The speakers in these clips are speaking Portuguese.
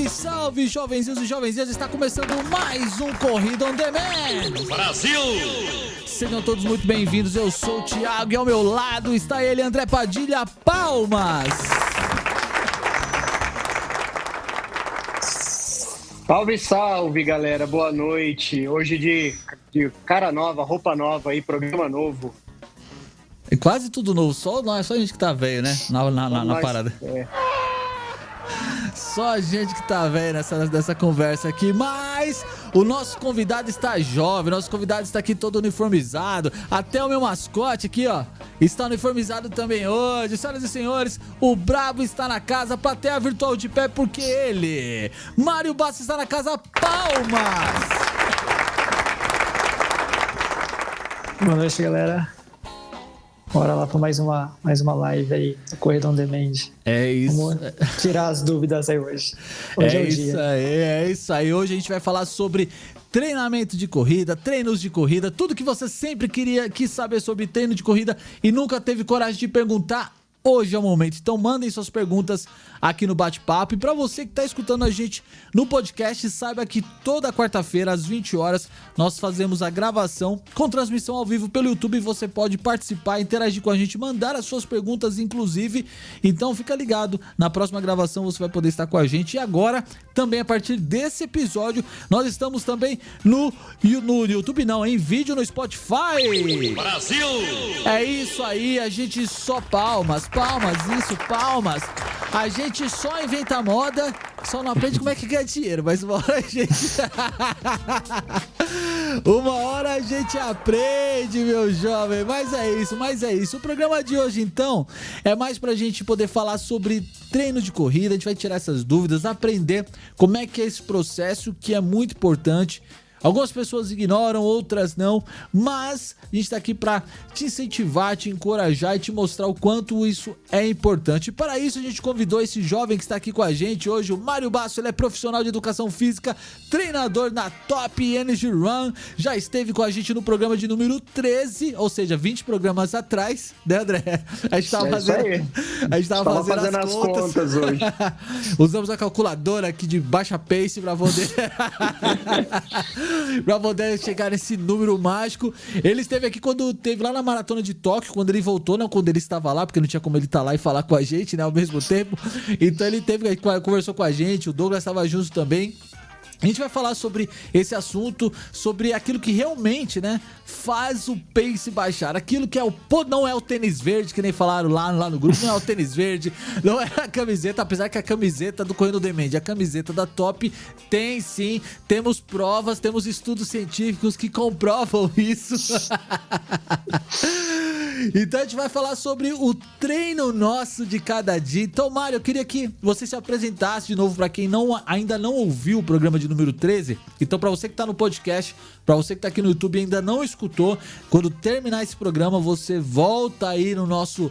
Salve, jovenzinhos e jovenzinhas, está começando mais um Corrida on Demand Brasil! Sejam todos muito bem-vindos, eu sou o Thiago e ao meu lado está ele, André Padilha. Palmas! Salve, salve, galera, boa noite. Hoje de cara nova, roupa nova aí, programa novo. É quase tudo novo, só a gente que tá velho, né? Na parada. Só a gente que tá velho nessa conversa aqui, mas o nosso convidado está jovem, nosso convidado está aqui todo uniformizado, até o meu mascote aqui, ó, está uniformizado também hoje. Senhoras e senhores, o Brabo está na casa, plateia virtual de pé, porque ele, Mário Bastos, está na casa. Palmas! Boa noite, galera. Bora lá para mais uma live aí, do Corrida on Demand. É isso. Vamos tirar as dúvidas aí hoje. Hoje é o dia. É isso aí. Hoje a gente vai falar sobre treinamento de corrida, treinos de corrida, tudo que você sempre quis saber sobre treino de corrida e nunca teve coragem de perguntar. Hoje é o momento, então mandem suas perguntas aqui no bate-papo. E para você que está escutando a gente no podcast, saiba que toda quarta-feira às 20 horas nós fazemos a gravação com transmissão ao vivo pelo YouTube. Você pode participar, interagir com a gente, mandar as suas perguntas inclusive. Então fica ligado, na próxima gravação você vai poder estar com a gente. E agora, também a partir desse episódio, nós estamos também no YouTube, não, em vídeo no Spotify. Brasil! É isso aí, a gente só palmas, palmas. A gente só inventa moda, só não aprende como é que ganha dinheiro, mas uma hora a gente aprende, meu jovem. Mas é isso. O programa de hoje, então, é mais pra gente poder falar sobre treino de corrida. A gente vai tirar essas dúvidas, aprender como é que é esse processo, que é muito importante. Algumas pessoas ignoram, outras não, mas a gente tá aqui para te incentivar, te encorajar e te mostrar o quanto isso é importante. E para isso a gente convidou esse jovem que está aqui com a gente hoje, o Mário Bastos. Ele é profissional de educação física, treinador na Top Energy Run, já esteve com a gente no programa de número 13, ou seja, 20 programas atrás, né, André? A gente tava fazendo as contas hoje. Usamos a calculadora aqui de baixa pace para poder... pra poder chegar nesse número mágico. Ele esteve aqui quando teve lá na Maratona de Tóquio, quando ele voltou, não quando ele estava lá, porque não tinha como ele estar lá e falar com a gente, né, ao mesmo tempo. Então ele conversou com a gente, o Douglas estava junto também. A gente vai falar sobre esse assunto, sobre aquilo que realmente, né, faz o pace baixar. Aquilo que não é o tênis verde, que nem falaram lá no grupo, não é o tênis verde, não é a camiseta, apesar que a camiseta do Corrida on Demand, a camiseta da Top, tem sim, temos provas, temos estudos científicos que comprovam isso. Então a gente vai falar sobre o treino nosso de cada dia. Então, Mário, eu queria que você se apresentasse de novo para quem ainda não ouviu o programa de número 13. Então, para você que tá no podcast, para você que tá aqui no YouTube e ainda não escutou, quando terminar esse programa, você volta aí no nosso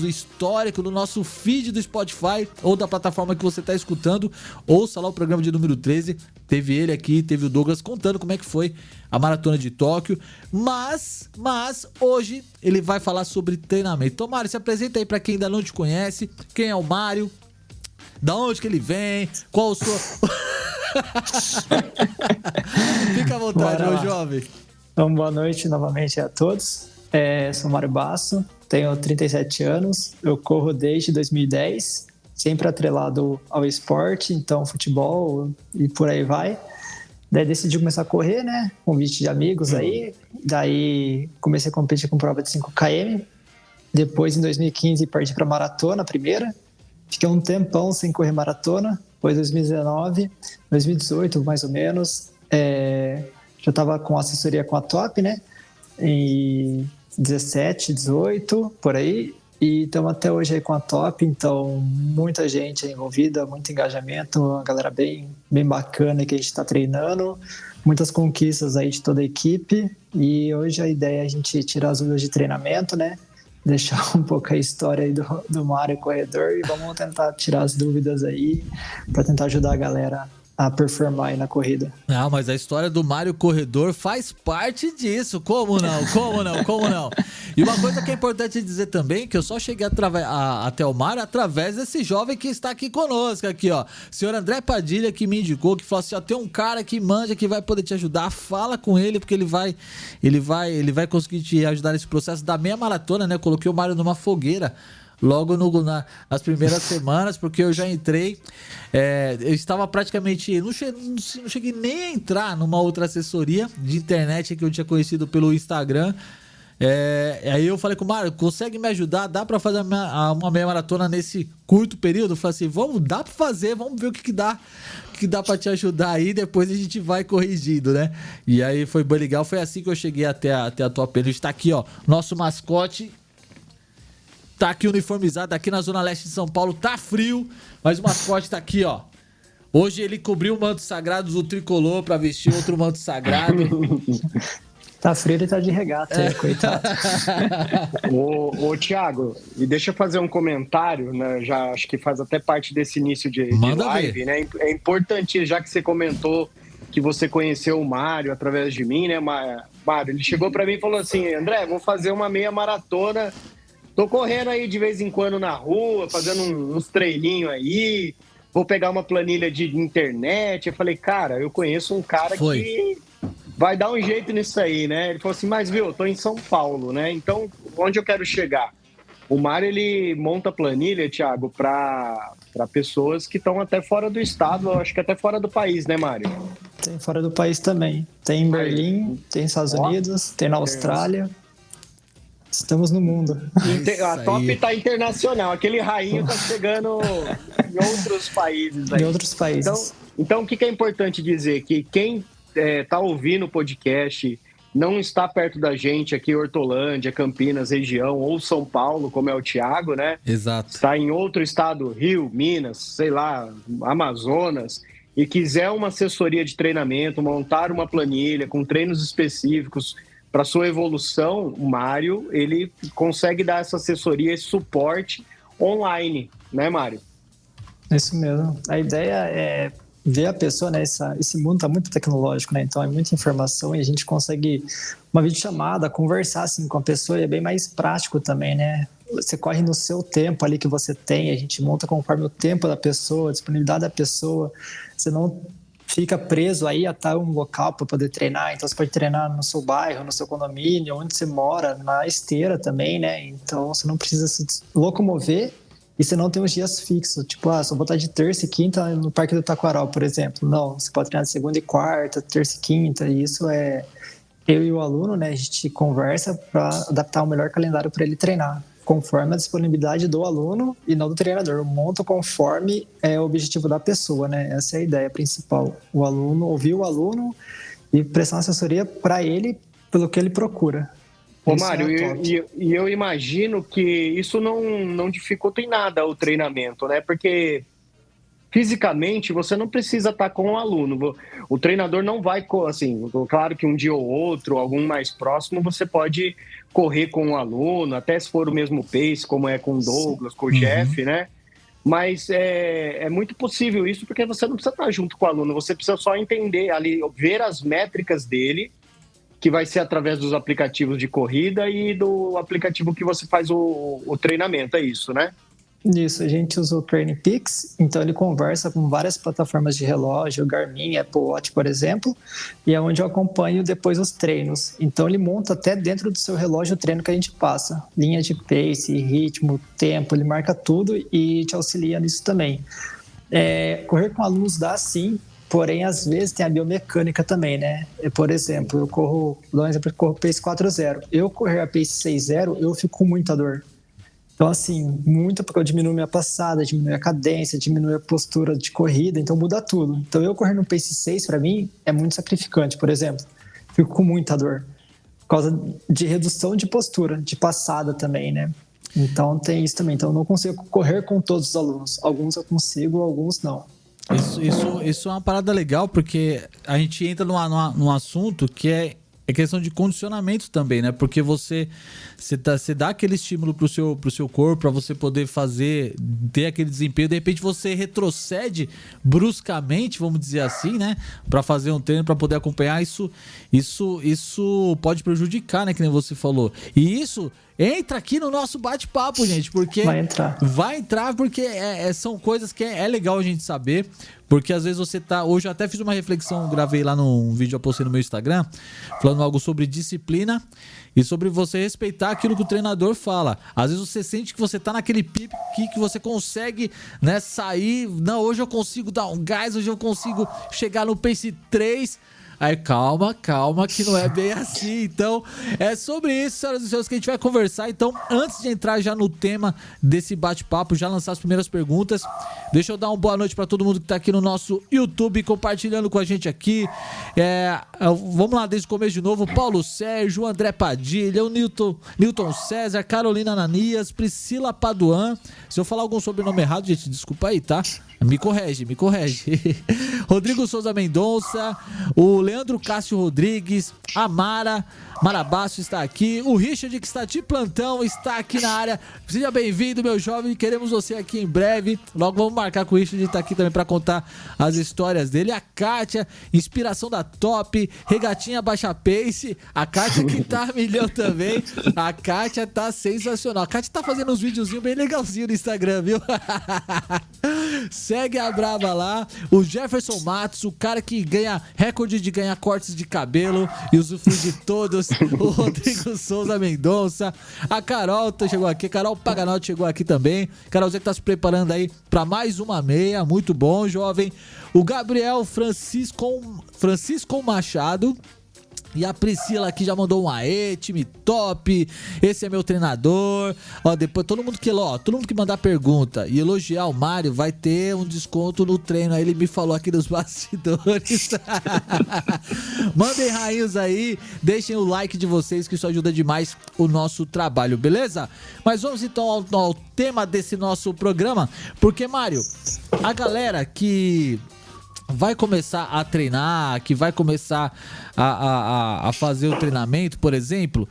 histórico, no nosso feed do Spotify ou da plataforma que você tá escutando. Ouça lá o programa de número 13. Teve ele aqui, teve o Douglas contando como é que foi a Maratona de Tóquio. Mas hoje ele vai falar sobre treinamento. Então, Mário, se apresenta aí para quem ainda não te conhece. Quem é o Mário? Da onde que ele vem? Qual o seu... Fica à vontade, meu jovem. Então, boa noite novamente a todos. Sou Mário Basso, tenho 37 anos. Eu corro desde 2010, sempre atrelado ao esporte, então futebol e por aí vai. Daí decidi começar a correr, né? Convite de amigos aí. Daí comecei a competir com prova de 5 km. Depois, em 2015, parti para maratona, a primeira. Fiquei um tempão sem correr maratona. Depois, 2019, 2018, mais ou menos. Já estava com assessoria com a Top, né? Em 17, 18, por aí. E estamos até hoje aí com a Top, então muita gente envolvida, muito engajamento, uma galera bem bacana que a gente está treinando, muitas conquistas aí de toda a equipe. E hoje a ideia é a gente tirar as dúvidas de treinamento, né? Deixar um pouco a história aí do Mário corredor e vamos tentar tirar as dúvidas aí para tentar ajudar a galera a performar aí na corrida. Não, mas a história do Mário Corredor faz parte disso. Como não? Como não? Como não? E uma coisa que é importante dizer também, que eu só cheguei até o Mário através desse jovem que está aqui conosco, aqui, ó. Senhor André Padilha, que me indicou, que falou assim, ó, tem um cara que manja, que vai poder te ajudar, fala com ele, porque ele vai conseguir te ajudar nesse processo da meia maratona, né? Eu coloquei o Mário numa fogueira logo nas primeiras semanas, porque eu já entrei, eu estava praticamente, não cheguei nem a entrar numa outra assessoria de internet que eu tinha conhecido pelo Instagram. Aí eu falei com o Mário, consegue me ajudar? Dá pra fazer uma meia maratona nesse curto período? Eu falei assim, dá pra fazer, vamos ver o que dá pra te ajudar aí, depois a gente vai corrigindo, né? E aí foi bem legal, foi assim que eu cheguei até a Top End. A gente tá aqui, ó, nosso mascote tá aqui uniformizado, aqui na Zona Leste de São Paulo, tá frio, mas o mascote tá aqui, ó. Hoje ele cobriu o manto sagrado do tricolor pra vestir outro manto sagrado. Tá frio, ele tá de regata, coitado. Ô, Thiago, e deixa eu fazer um comentário, né? Já acho que faz até parte desse início de live, né? É importante, já que você comentou que você conheceu o Mário através de mim, né, Mário? Ele chegou pra mim e falou assim, André, vou fazer uma meia maratona. Tô correndo aí de vez em quando na rua, fazendo uns treininhos aí, vou pegar uma planilha de internet. Eu falei, cara, eu conheço um cara que vai dar um jeito nisso aí, né? Ele falou assim, mas viu, eu tô em São Paulo, né? Então, onde eu quero chegar? O Mário, ele monta planilha, Thiago, para pessoas que estão até fora do estado, acho que até fora do país, né, Mário? Tem fora do país também. Tem em Berlim, tem nos Estados Unidos, tem na Austrália. Estamos no mundo. A Top tá internacional. Aquele rainho tá chegando em outros países aí. Em outros países. Então o que é importante dizer? Que quem tá ouvindo o podcast, não está perto da gente aqui, Hortolândia, Campinas, região, ou São Paulo, como é o Thiago, né? Exato. Está em outro estado, Rio, Minas, sei lá, Amazonas, e quiser uma assessoria de treinamento, montar uma planilha com treinos específicos para sua evolução, o Mário, ele consegue dar essa assessoria, esse suporte online, né, Mário? Isso mesmo. A ideia é ver a pessoa, né? Esse mundo está muito tecnológico, né? Então é muita informação e a gente consegue uma videochamada, conversar assim com a pessoa e é bem mais prático também, né? Você corre no seu tempo ali que você tem, a gente monta conforme o tempo da pessoa, a disponibilidade da pessoa. Você não fica preso aí a estar um local para poder treinar. Então você pode treinar no seu bairro, no seu condomínio, onde você mora, na esteira também, né? Então você não precisa se locomover e você não tem os dias fixos. Tipo, só vou estar de terça e quinta no Parque do Taquaral, por exemplo. Não, você pode treinar de segunda e quarta, terça e quinta. E isso é eu e o aluno, né? A gente conversa para adaptar o melhor calendário para ele treinar, conforme a disponibilidade do aluno e não do treinador. Eu monto conforme o objetivo da pessoa, né? Essa é a ideia principal. O aluno, ouvir o aluno e prestar uma assessoria para ele pelo que ele procura. Ô, Mário, e eu imagino que isso não dificulta em nada o treinamento, né? Porque fisicamente você não precisa estar com o aluno. O treinador não vai, assim, claro que um dia ou outro, algum mais próximo, você pode correr com o aluno, até se for o mesmo pace, como é com o Douglas, com o Jeff, né? Mas é muito possível isso, porque você não precisa estar junto com o aluno, você precisa só entender ali, ver as métricas dele, que vai ser através dos aplicativos de corrida e do aplicativo que você faz o treinamento, é isso, né? Isso, a gente usa o Training Peaks, então ele conversa com várias plataformas de relógio, Garmin, Apple Watch, por exemplo, e é onde eu acompanho depois os treinos. Então ele monta até dentro do seu relógio o treino que a gente passa, linha de pace, ritmo, tempo, ele marca tudo e te auxilia nisso também. Correr com alunos dá sim, porém às vezes tem a biomecânica também, né? Por exemplo, eu corro pace 4.0, eu correr a pace 6.0, eu fico com muita dor. Então, assim, muito porque eu diminuo minha passada, diminuo a cadência, diminuo a postura de corrida, então muda tudo. Então, eu correr no pace 6, para mim, é muito sacrificante, por exemplo. Fico com muita dor. Por causa de redução de postura, de passada também, né? Então, tem isso também. Então, eu não consigo correr com todos os alunos. Alguns eu consigo, alguns não. Isso é uma parada legal, porque a gente entra num assunto que é é questão de condicionamento também, né? Porque você dá aquele estímulo pro seu corpo, para você poder ter aquele desempenho, de repente você retrocede bruscamente, vamos dizer assim, né? Para fazer um treino, para poder acompanhar, isso pode prejudicar, né? Que nem você falou. E isso entra aqui no nosso bate-papo, gente, porque vai entrar porque são coisas que é legal a gente saber, porque às vezes você tá... Hoje eu até fiz uma reflexão, gravei lá num vídeo, eu postei no meu Instagram, falando algo sobre disciplina e sobre você respeitar aquilo que o treinador fala. Às vezes você sente que você tá naquele pique que você consegue, né, sair... Não, hoje eu consigo dar um gás, hoje eu consigo chegar no pace 3... Aí calma, que não é bem assim. Então, é sobre isso, senhoras e senhores, que a gente vai conversar. Então, antes de entrar já no tema desse bate-papo, já lançar as primeiras perguntas, deixa eu dar uma boa noite para todo mundo que tá aqui no nosso YouTube, compartilhando com a gente aqui. Vamos lá desde o começo de novo. Paulo Sérgio, André Padilha, o Newton César, Carolina Ananias, Priscila Paduan. Se eu falar algum sobrenome errado, gente, desculpa aí, tá? Me corrige. Rodrigo Souza Mendonça, o Leandro Cássio Rodrigues, a Mara Basso está aqui, o Richard, que está de plantão, está aqui na área. Seja bem-vindo, meu jovem, queremos você aqui em breve. Logo vamos marcar com o Richard, está aqui também para contar as histórias dele. A Kátia, inspiração da Top, Regatinha Baixa Pace, a Kátia que tá a milhão também. A Kátia tá sensacional. A Kátia tá fazendo uns videozinhos bem legalzinhos no Instagram, viu? Segue a brava lá. O Jefferson Matos, o cara que ganha recorde de ganhar cortes de cabelo e usufrui de todos. O Rodrigo Souza Mendonça. A Carol chegou aqui. Carol Paganotti chegou aqui também. Carolzinha que tá se preparando aí pra mais uma meia. Muito bom, jovem. O Gabriel Francisco Machado. E a Priscila aqui já mandou um aê, time top, esse é meu treinador. Ó, depois todo mundo que mandar pergunta e elogiar o Mário vai ter um desconto no treino. Aí ele me falou aqui nos bastidores. Mandem rainhos aí, deixem o like de vocês, que isso ajuda demais o nosso trabalho, beleza? Mas vamos então ao tema desse nosso programa, porque, Mário, a galera que vai começar a treinar, que vai começar a fazer o treinamento, por exemplo,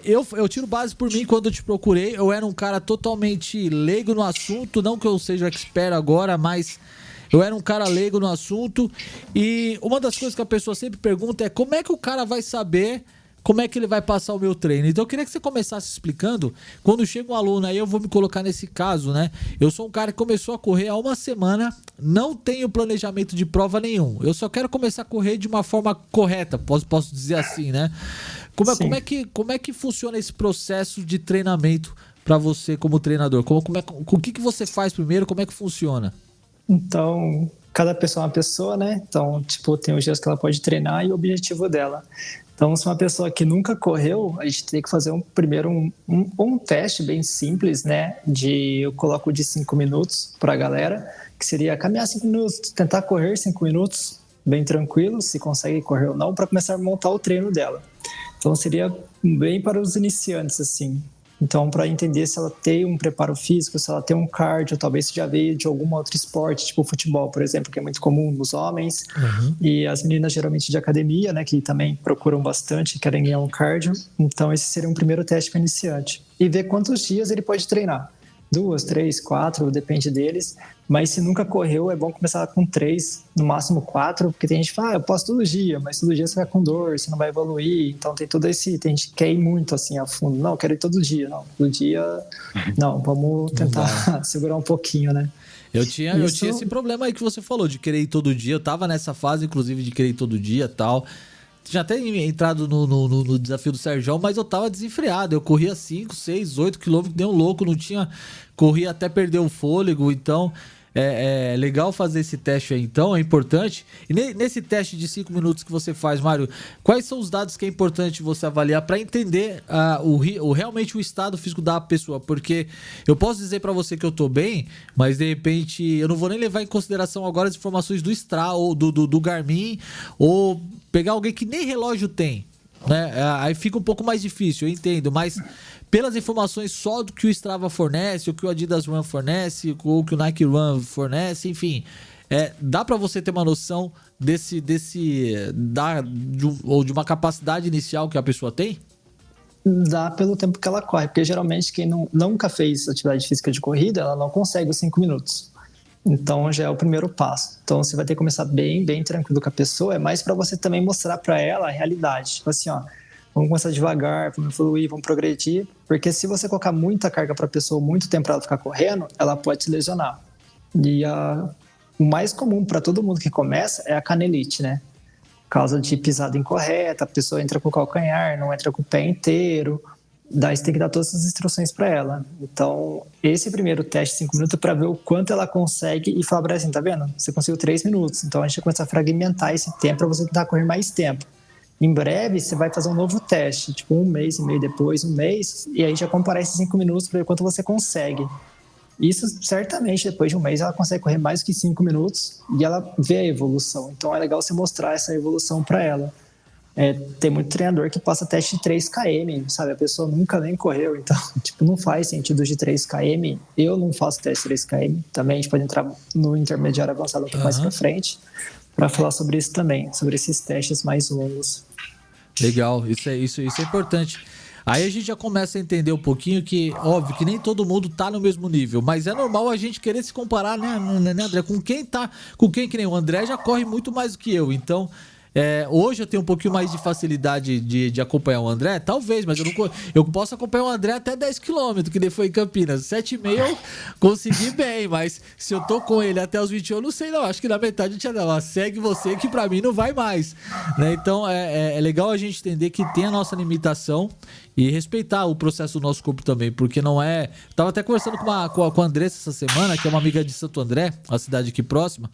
eu tiro base por mim. Quando eu te procurei, eu era um cara totalmente leigo no assunto, não que eu seja expert agora, mas eu era um cara leigo no assunto, e uma das coisas que a pessoa sempre pergunta é como é que o cara vai saber como é que ele vai passar o meu treino. Então eu queria que você começasse explicando, quando chega um aluno, aí eu vou me colocar nesse caso, né? Eu sou um cara que começou a correr há uma semana, não tenho planejamento de prova nenhum, eu só quero começar a correr de uma forma correta, posso dizer assim, né? Como é que funciona esse processo de treinamento para você como treinador? O que você faz primeiro, como é que funciona? Então, cada pessoa é uma pessoa, né? Então, tem os dias que ela pode treinar e o objetivo dela. Então, se uma pessoa que nunca correu, a gente tem que fazer primeiro um teste bem simples, né? Eu coloco de 5 minutos para a galera, que seria caminhar 5 minutos, tentar correr 5 minutos, bem tranquilo, se consegue correr ou não, para começar a montar o treino dela. Então, seria bem para os iniciantes, assim. Então, para entender se ela tem um preparo físico, se ela tem um cardio, talvez se já veio de algum outro esporte, tipo futebol, por exemplo, que é muito comum nos homens. Uhum. E as meninas geralmente de academia, né, que também procuram bastante, querem ganhar um cardio. Então, esse seria um primeiro teste para iniciante. E ver quantos dias ele pode treinar. 2, 3, 4, depende deles. Mas se nunca correu, é bom começar com 3, no máximo 4, porque tem gente que fala, eu posso todo dia, mas todo dia você vai com dor, você não vai evoluir. Então tem tem gente que quer ir muito assim a fundo. Não, eu quero ir todo dia. Não, todo dia, não, vamos tentar segurar um pouquinho, né? Eu tinha esse problema aí que você falou, de querer ir todo dia. Eu tava nessa fase, inclusive, de querer ir todo dia e tal. Tinha até entrado no desafio do Sérgio, mas eu tava desenfreado. Eu corria 5, 6, 8 quilômetros, nem um louco, não tinha... Corria até perder o fôlego, então... É legal fazer esse teste aí, então, é importante. E nesse teste de 5 minutos que você faz, Mário, quais são os dados que é importante você avaliar para entender realmente o estado físico da pessoa? Porque eu posso dizer para você que eu tô bem, mas de repente eu não vou nem levar em consideração agora as informações do Strava ou do Garmin, ou pegar alguém que nem relógio tem, né? Aí fica um pouco mais difícil, eu entendo, mas pelas informações só do que o Strava fornece, o que o Adidas Run fornece, ou que o Nike Run fornece, enfim, dá para você ter uma noção ou de uma capacidade inicial que a pessoa tem? Dá pelo tempo que ela corre, porque geralmente quem nunca fez atividade física de corrida, ela não consegue os 5 minutos. Então já é o primeiro passo. Então você vai ter que começar bem tranquilo com a pessoa, é mais para você também mostrar para ela a realidade. Tipo assim, ó, vamos começar devagar, vamos evoluir, vamos progredir, porque se você colocar muita carga para a pessoa, muito tempo para ela ficar correndo, ela pode se lesionar. E o mais comum para todo mundo que começa é a canelite, né? Causa de pisada incorreta, a pessoa entra com o calcanhar, não entra com o pé inteiro. Daí você tem que dar todas as instruções para ela. Então, esse primeiro teste, 5 minutos, é para ver o quanto ela consegue e falar para ela assim, tá vendo? Você conseguiu 3 minutos. Então, a gente vai começar a fragmentar esse tempo para você tentar correr mais tempo. Em breve, você vai fazer um novo teste, tipo 1 mês e meio depois, 1 mês, e aí já comparar esses 5 minutos para ver quanto você consegue. Isso, certamente, depois de 1 mês, ela consegue correr mais que 5 minutos e ela vê a evolução. Então, é legal você mostrar essa evolução para ela. Tem muito treinador que passa teste de 3 km, sabe? A pessoa nunca nem correu, então, tipo, não faz sentido de 3 km. Eu não faço teste de 3 km. Também a gente pode entrar no intermediário avançado um pouco mais para frente para falar sobre isso também, sobre esses testes mais longos. Legal, isso é importante. Aí a gente já começa a entender um pouquinho que, óbvio, que nem todo mundo tá no mesmo nível, mas é normal a gente querer se comparar, né, André? Com quem que nem o André já corre muito mais do que eu, então... hoje eu tenho um pouquinho mais de facilidade de acompanhar o André, talvez, mas eu posso acompanhar o André até 10 km, que ele foi em Campinas. 7,5 eu consegui bem, mas se eu tô com ele até os 21, eu não sei não, acho que na metade eu tinha dado, segue você que pra mim não vai mais, né? Então é legal a gente entender que tem a nossa limitação e respeitar o processo do nosso corpo também, porque não é... Tava até conversando com a Andressa essa semana, que é uma amiga de Santo André, uma cidade aqui próxima,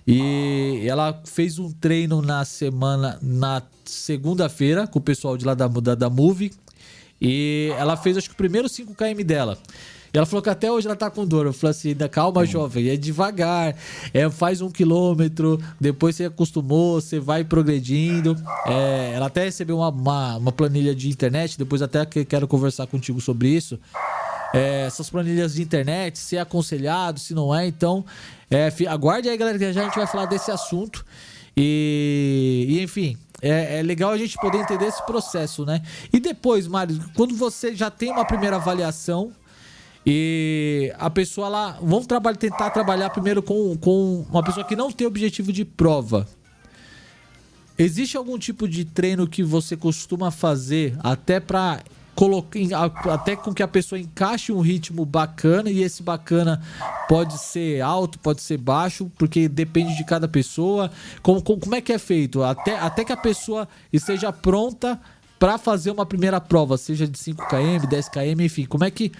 e ela fez um treino na segunda-feira com o pessoal de lá da Move, e ela fez acho que o primeiro 5 km dela. E ela falou que até hoje ela tá com dor. Eu falei assim, calma, jovem, é devagar, faz 1 quilômetro, depois você acostumou, você vai progredindo. Ela até recebeu uma planilha de internet, depois até quero conversar contigo sobre isso. Essas planilhas de internet, se é aconselhado, se não é, então aguarde aí, galera, que já a gente vai falar desse assunto. E enfim, é legal a gente poder entender esse processo, né? E depois, Mário, quando você já tem uma primeira avaliação e a pessoa lá, vamos tentar trabalhar primeiro com uma pessoa que não tem objetivo de prova. Existe algum tipo de treino que você costuma fazer até com que a pessoa encaixe um ritmo bacana, e esse bacana pode ser alto, pode ser baixo, porque depende de cada pessoa. Como é que é feito? Até que a pessoa esteja pronta para fazer uma primeira prova, seja de 5 km, 10 km, enfim. Como é que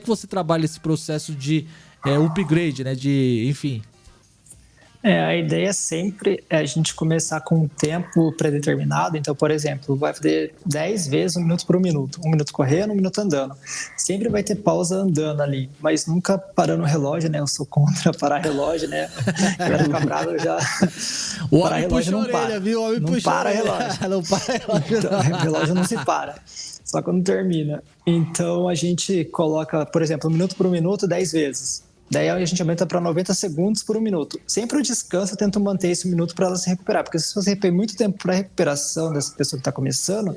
você trabalha esse processo de upgrade, né? Enfim. A ideia sempre é a gente começar com um tempo pré-determinado. Então, por exemplo, vai fazer 10 vezes 1 minuto por 1 minuto. 1 minuto correndo, 1 minuto andando. Sempre vai ter pausa andando ali, mas nunca parando o relógio, né? Eu sou contra parar relógio, né? A galera fica brava já. O homem relógio não para, viu? O homem não para relógio. Não para relógio. Então, o relógio não se para, só quando termina. Então, a gente coloca, por exemplo, 1 minuto por 1 minuto, 10 vezes. Daí a gente aumenta para 90 segundos por 1 minuto. Sempre o descanso eu tento manter esse 1 minuto para ela se recuperar, porque se você tem muito tempo para a recuperação dessa pessoa que está começando,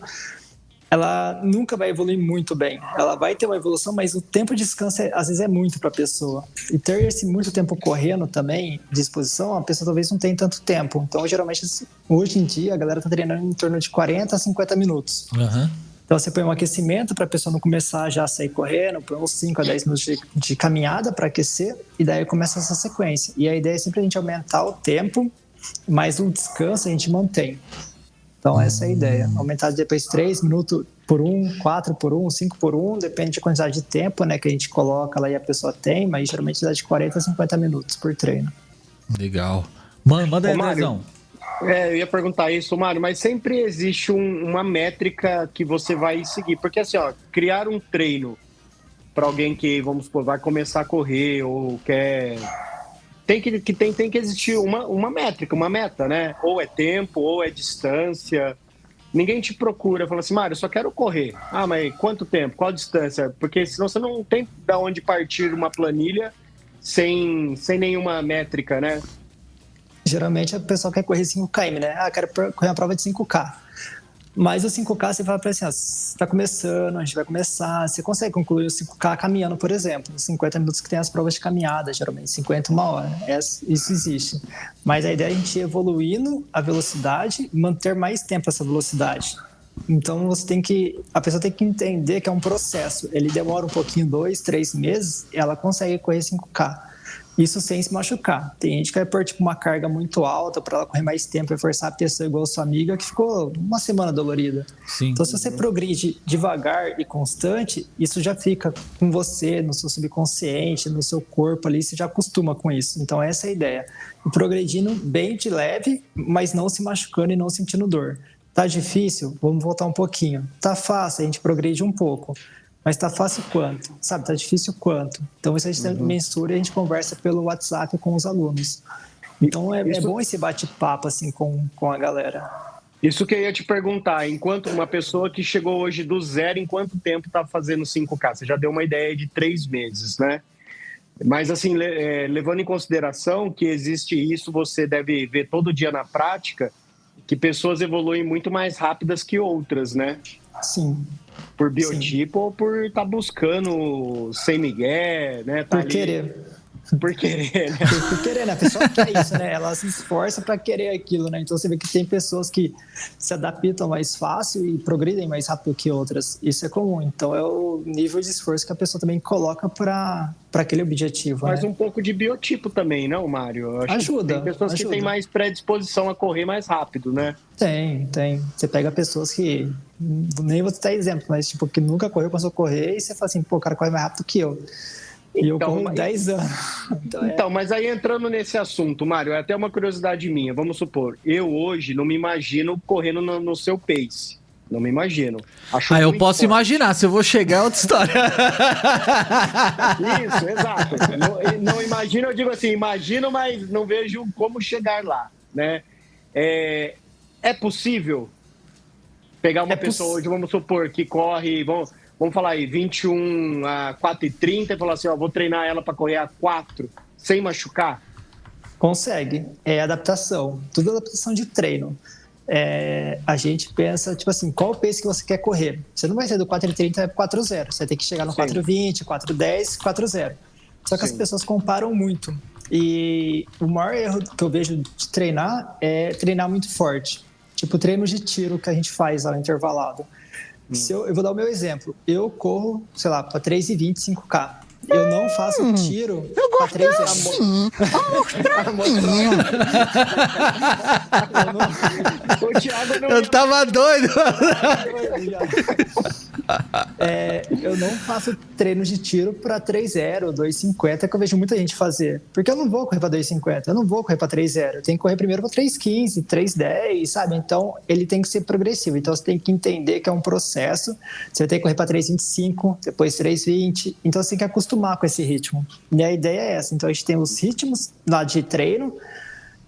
ela nunca vai evoluir muito bem. Ela vai ter uma evolução, mas o tempo de descanso às vezes é muito para a pessoa. E ter esse muito tempo correndo também, de exposição, a pessoa talvez não tenha tanto tempo. Então, geralmente, hoje em dia, a galera está treinando em torno de 40 a 50 minutos. Uhum. Então, você põe um aquecimento para a pessoa não começar já a sair correndo, põe uns 5 a 10 minutos de caminhada para aquecer, e daí começa essa sequência. E a ideia é sempre a gente aumentar o tempo, mas o descanso a gente mantém. Então, essa é a ideia. Aumentar depois 3 minutos por 1, 4 por 1, 5 por 1, depende da quantidade de tempo, né, que a gente coloca lá e a pessoa tem, mas geralmente dá de 40 a 50 minutos por treino. Legal. Manda aí, Mário. Eu ia perguntar isso, Mário, mas sempre existe uma métrica que você vai seguir. Porque assim, criar um treino para alguém que, vamos supor, vai começar a correr ou quer... Tem que existir uma métrica, uma meta, né? Ou é tempo, ou é distância. Ninguém te procura, fala assim, Mário, eu só quero correr. Ah, mas quanto tempo? Qual distância? Porque senão você não tem de onde partir uma planilha sem nenhuma métrica, né? Geralmente a pessoa quer correr 5 km, né? Quero correr uma prova de 5K. Mas o 5K, você fala para assim, você está começando, a gente vai começar, você consegue concluir o 5K caminhando, por exemplo, 50 minutos que tem as provas de caminhada, geralmente 50, 1 hora, isso existe. Mas a ideia é a gente ir evoluindo a velocidade e manter mais tempo essa velocidade. Então a pessoa tem que entender que é um processo, ele demora um pouquinho, 2, 3 meses, ela consegue correr 5K. Isso sem se machucar. Tem gente que vai pôr tipo, uma carga muito alta para ela correr mais tempo e forçar a pessoa igual a sua amiga que ficou uma semana dolorida. Sim. Então, se você progride devagar e constante, isso já fica com você, no seu subconsciente, no seu corpo ali, você já acostuma com isso. Então, essa é a ideia. E progredindo bem de leve, mas não se machucando e não sentindo dor. Tá difícil? Vamos voltar um pouquinho. Tá fácil? A gente progride um pouco. Mas tá fácil quanto? Sabe, tá difícil quanto? Então, isso a gente mensura e a gente conversa pelo WhatsApp com os alunos. Então, é bom esse bate-papo, assim, com a galera. Isso que eu ia te perguntar, enquanto uma pessoa que chegou hoje do zero, em quanto tempo tá fazendo 5K? Você já deu uma ideia de 3 meses, né? Mas, assim, levando em consideração que existe isso, você deve ver todo dia na prática, que pessoas evoluem muito mais rápidas que outras, né? Sim. Por biotipo ou por estar buscando sem migué, né? Por querer. Por querer, né? Por querer, né? A pessoa quer isso, né? Ela se esforça para querer aquilo, né? Então você vê que tem pessoas que se adaptam mais fácil e progridem mais rápido que outras. Isso é comum. Então é o nível de esforço que a pessoa também coloca para aquele objetivo. Mas né? um pouco de biotipo também, não, Mário? Eu acho ajuda. Que tem pessoas que têm mais predisposição a correr mais rápido, né? Tem. Você pega pessoas que, nem vou citar exemplo, mas tipo, que nunca correu, começou a correr e você fala assim, pô, o cara corre mais rápido que eu. E eu corro 10 anos. Então, mas aí entrando nesse assunto, Mário, é até uma curiosidade minha. Vamos supor, eu hoje não me imagino correndo no seu pace. Não me imagino. Eu posso forte. Imaginar, se eu vou chegar é outra história. Isso, exato. Não imagino, eu digo assim, imagino, mas não vejo como chegar lá, né? É possível pegar uma pessoa hoje, vamos supor, que corre, vamos falar aí, 21 a 4h30 e falar assim, vou treinar ela para correr a 4, sem machucar? Consegue. É adaptação. Tudo adaptação de treino. A gente pensa, tipo assim, qual o pace que você quer correr? Você não vai sair do 4h30 para 4:0. Você vai ter que chegar no 4:20, 4:10, 4:0. Só que as pessoas comparam muito. E o maior erro que eu vejo de treinar é treinar muito forte. Tipo, treino de tiro que a gente faz ao intervalado. Eu vou dar o meu exemplo. Eu corro, sei lá, para 3:20, 5K. Eu não faço tiro para 3 assim. O Thiago não... Eu tava doido. Eu não faço treino de tiro para 3:0, 2:50, que eu vejo muita gente fazer. Porque eu não vou correr para 2:50, eu não vou correr para 3:0. Eu tenho que correr primeiro para 3:15, 3:10, sabe? Então, ele tem que ser progressivo. Então, você tem que entender que é um processo. Você vai ter que correr para 3:25, depois 3:20. Então, você tem que acostumar com esse ritmo. E a ideia é essa. Então, a gente tem os ritmos lá de treino,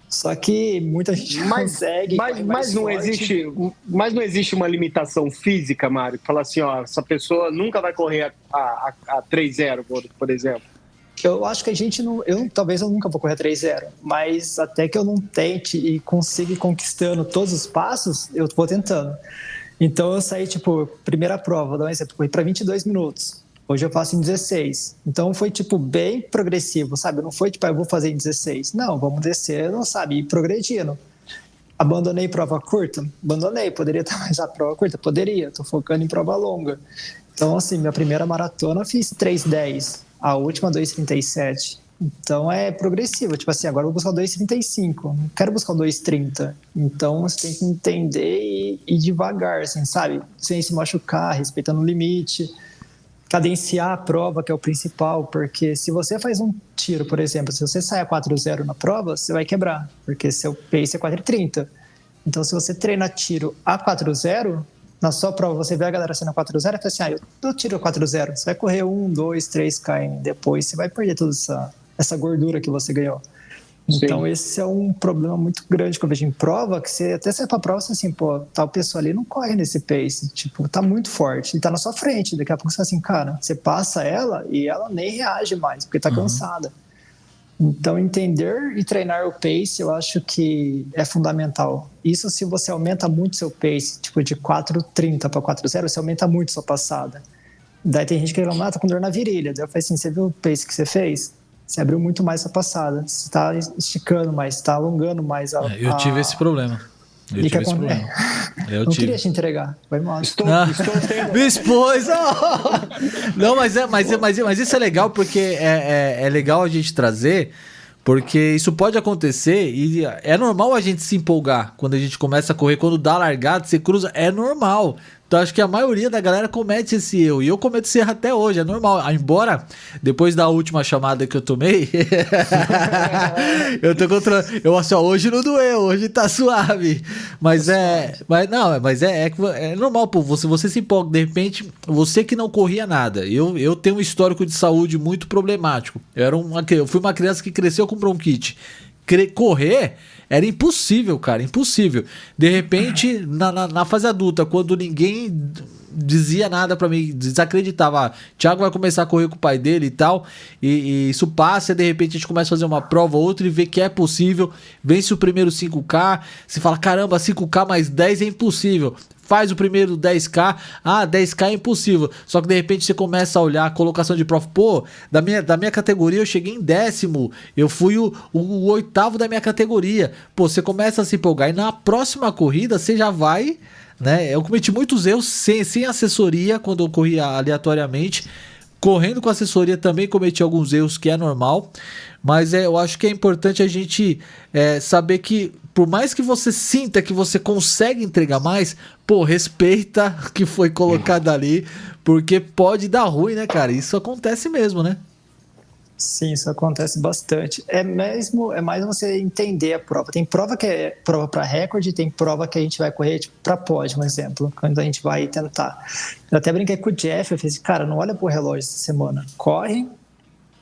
só que muita gente consegue. Mas não existe uma limitação física, Mário, que fala assim, essa pessoa nunca vai correr a 3:0, por exemplo. Eu acho que a gente não... talvez eu nunca vou correr a 3:0, mas até que eu não tente e consiga ir conquistando todos os passos, eu vou tentando. Então eu saí, tipo, primeira prova, vou dar um exemplo, corri para 22 minutos. Hoje eu faço em 16. Então foi, tipo, bem progressivo, sabe? Não foi, tipo, eu vou fazer em 16. Não, vamos descendo, sabe? E progredindo. Abandonei prova curta? Abandonei. Poderia estar mais a prova curta? Poderia. Tô focando em prova longa. Então, assim, minha primeira maratona eu fiz 3:10. A última, 2:37. Então é progressivo. Tipo assim, agora eu vou buscar o 2:35. Não quero buscar o 2:30. Então você tem que entender e ir devagar, assim, sabe? Sem se machucar, respeitando o limite. Cadenciar a prova, que é o principal, porque se você faz um tiro, por exemplo, se você sai a 4:0 na prova, você vai quebrar, porque seu pace é 4:30. Então, se você treina tiro a 4:0, na sua prova você vê a galera saindo a 4:0 e fala assim, eu tiro a 4:0, você vai correr 1, 2, 3 km, depois você vai perder toda essa gordura que você ganhou. Então, Sim. Esse é um problema muito grande que eu vejo em prova, que você até sai pra prova e você assim, pô, tal pessoa ali não corre nesse pace, tipo, tá muito forte, e tá na sua frente, daqui a pouco você assim, cara, você passa ela e ela nem reage mais, porque tá cansada. Então, entender e treinar o pace, eu acho que é fundamental. Isso se você aumenta muito seu pace, tipo de 4,30 para 4,0, você aumenta muito sua passada. Daí tem gente que fala, tá com dor na virilha. Daí eu falei assim, você viu o pace que você fez? Você abriu muito mais sua passada. Você tá esticando mais, você tá alongando mais. Eu tive esse problema. Eu queria te entregar. Vai mal. Estou Me expôs. Não, mas isso é legal porque é legal a gente trazer, porque isso pode acontecer e é normal a gente se empolgar quando a gente começa a correr, quando dá largada, você cruza, é normal. Então acho que a maioria da galera comete esse erro. E eu cometo esse erro até hoje, é normal. Embora, depois da última chamada que eu tomei, eu tô controlando. Hoje não doeu, hoje tá suave. Mas é normal, pô. Você se empolga, de repente, você que não corria nada. Eu tenho um histórico de saúde muito problemático. Eu fui uma criança que cresceu com bronquite. Correr era impossível, cara, impossível. De repente, na fase adulta, quando ninguém dizia nada pra mim, desacreditava, Thiago vai começar a correr com o pai dele e tal, e isso passa, e de repente a gente começa a fazer uma prova ou outra e vê que é possível, vence o primeiro 5K, você fala, caramba, 5K mais 10 é impossível. Faz o primeiro 10K, 10K é impossível. Só que de repente você começa a olhar a colocação de prova. Pô, da minha categoria eu cheguei em 10º. Eu fui o 8º da minha categoria. Pô, você começa a se empolgar. E na próxima corrida você já vai, né? Eu cometi muitos erros sem assessoria quando eu corria aleatoriamente. Correndo com assessoria também cometi alguns erros, que é normal. Mas eu acho que é importante a gente saber que, por mais que você sinta que você consegue entregar mais, pô, respeita o que foi colocado ali, porque pode dar ruim, né, cara? Isso acontece mesmo, né? Sim, isso acontece bastante. É mais você entender a prova. Tem prova que é prova para recorde, tem prova que a gente vai correr tipo, para pódio, um exemplo, quando a gente vai tentar. Eu até brinquei com o Jeff, eu falei, cara, não olha pro relógio essa semana, corre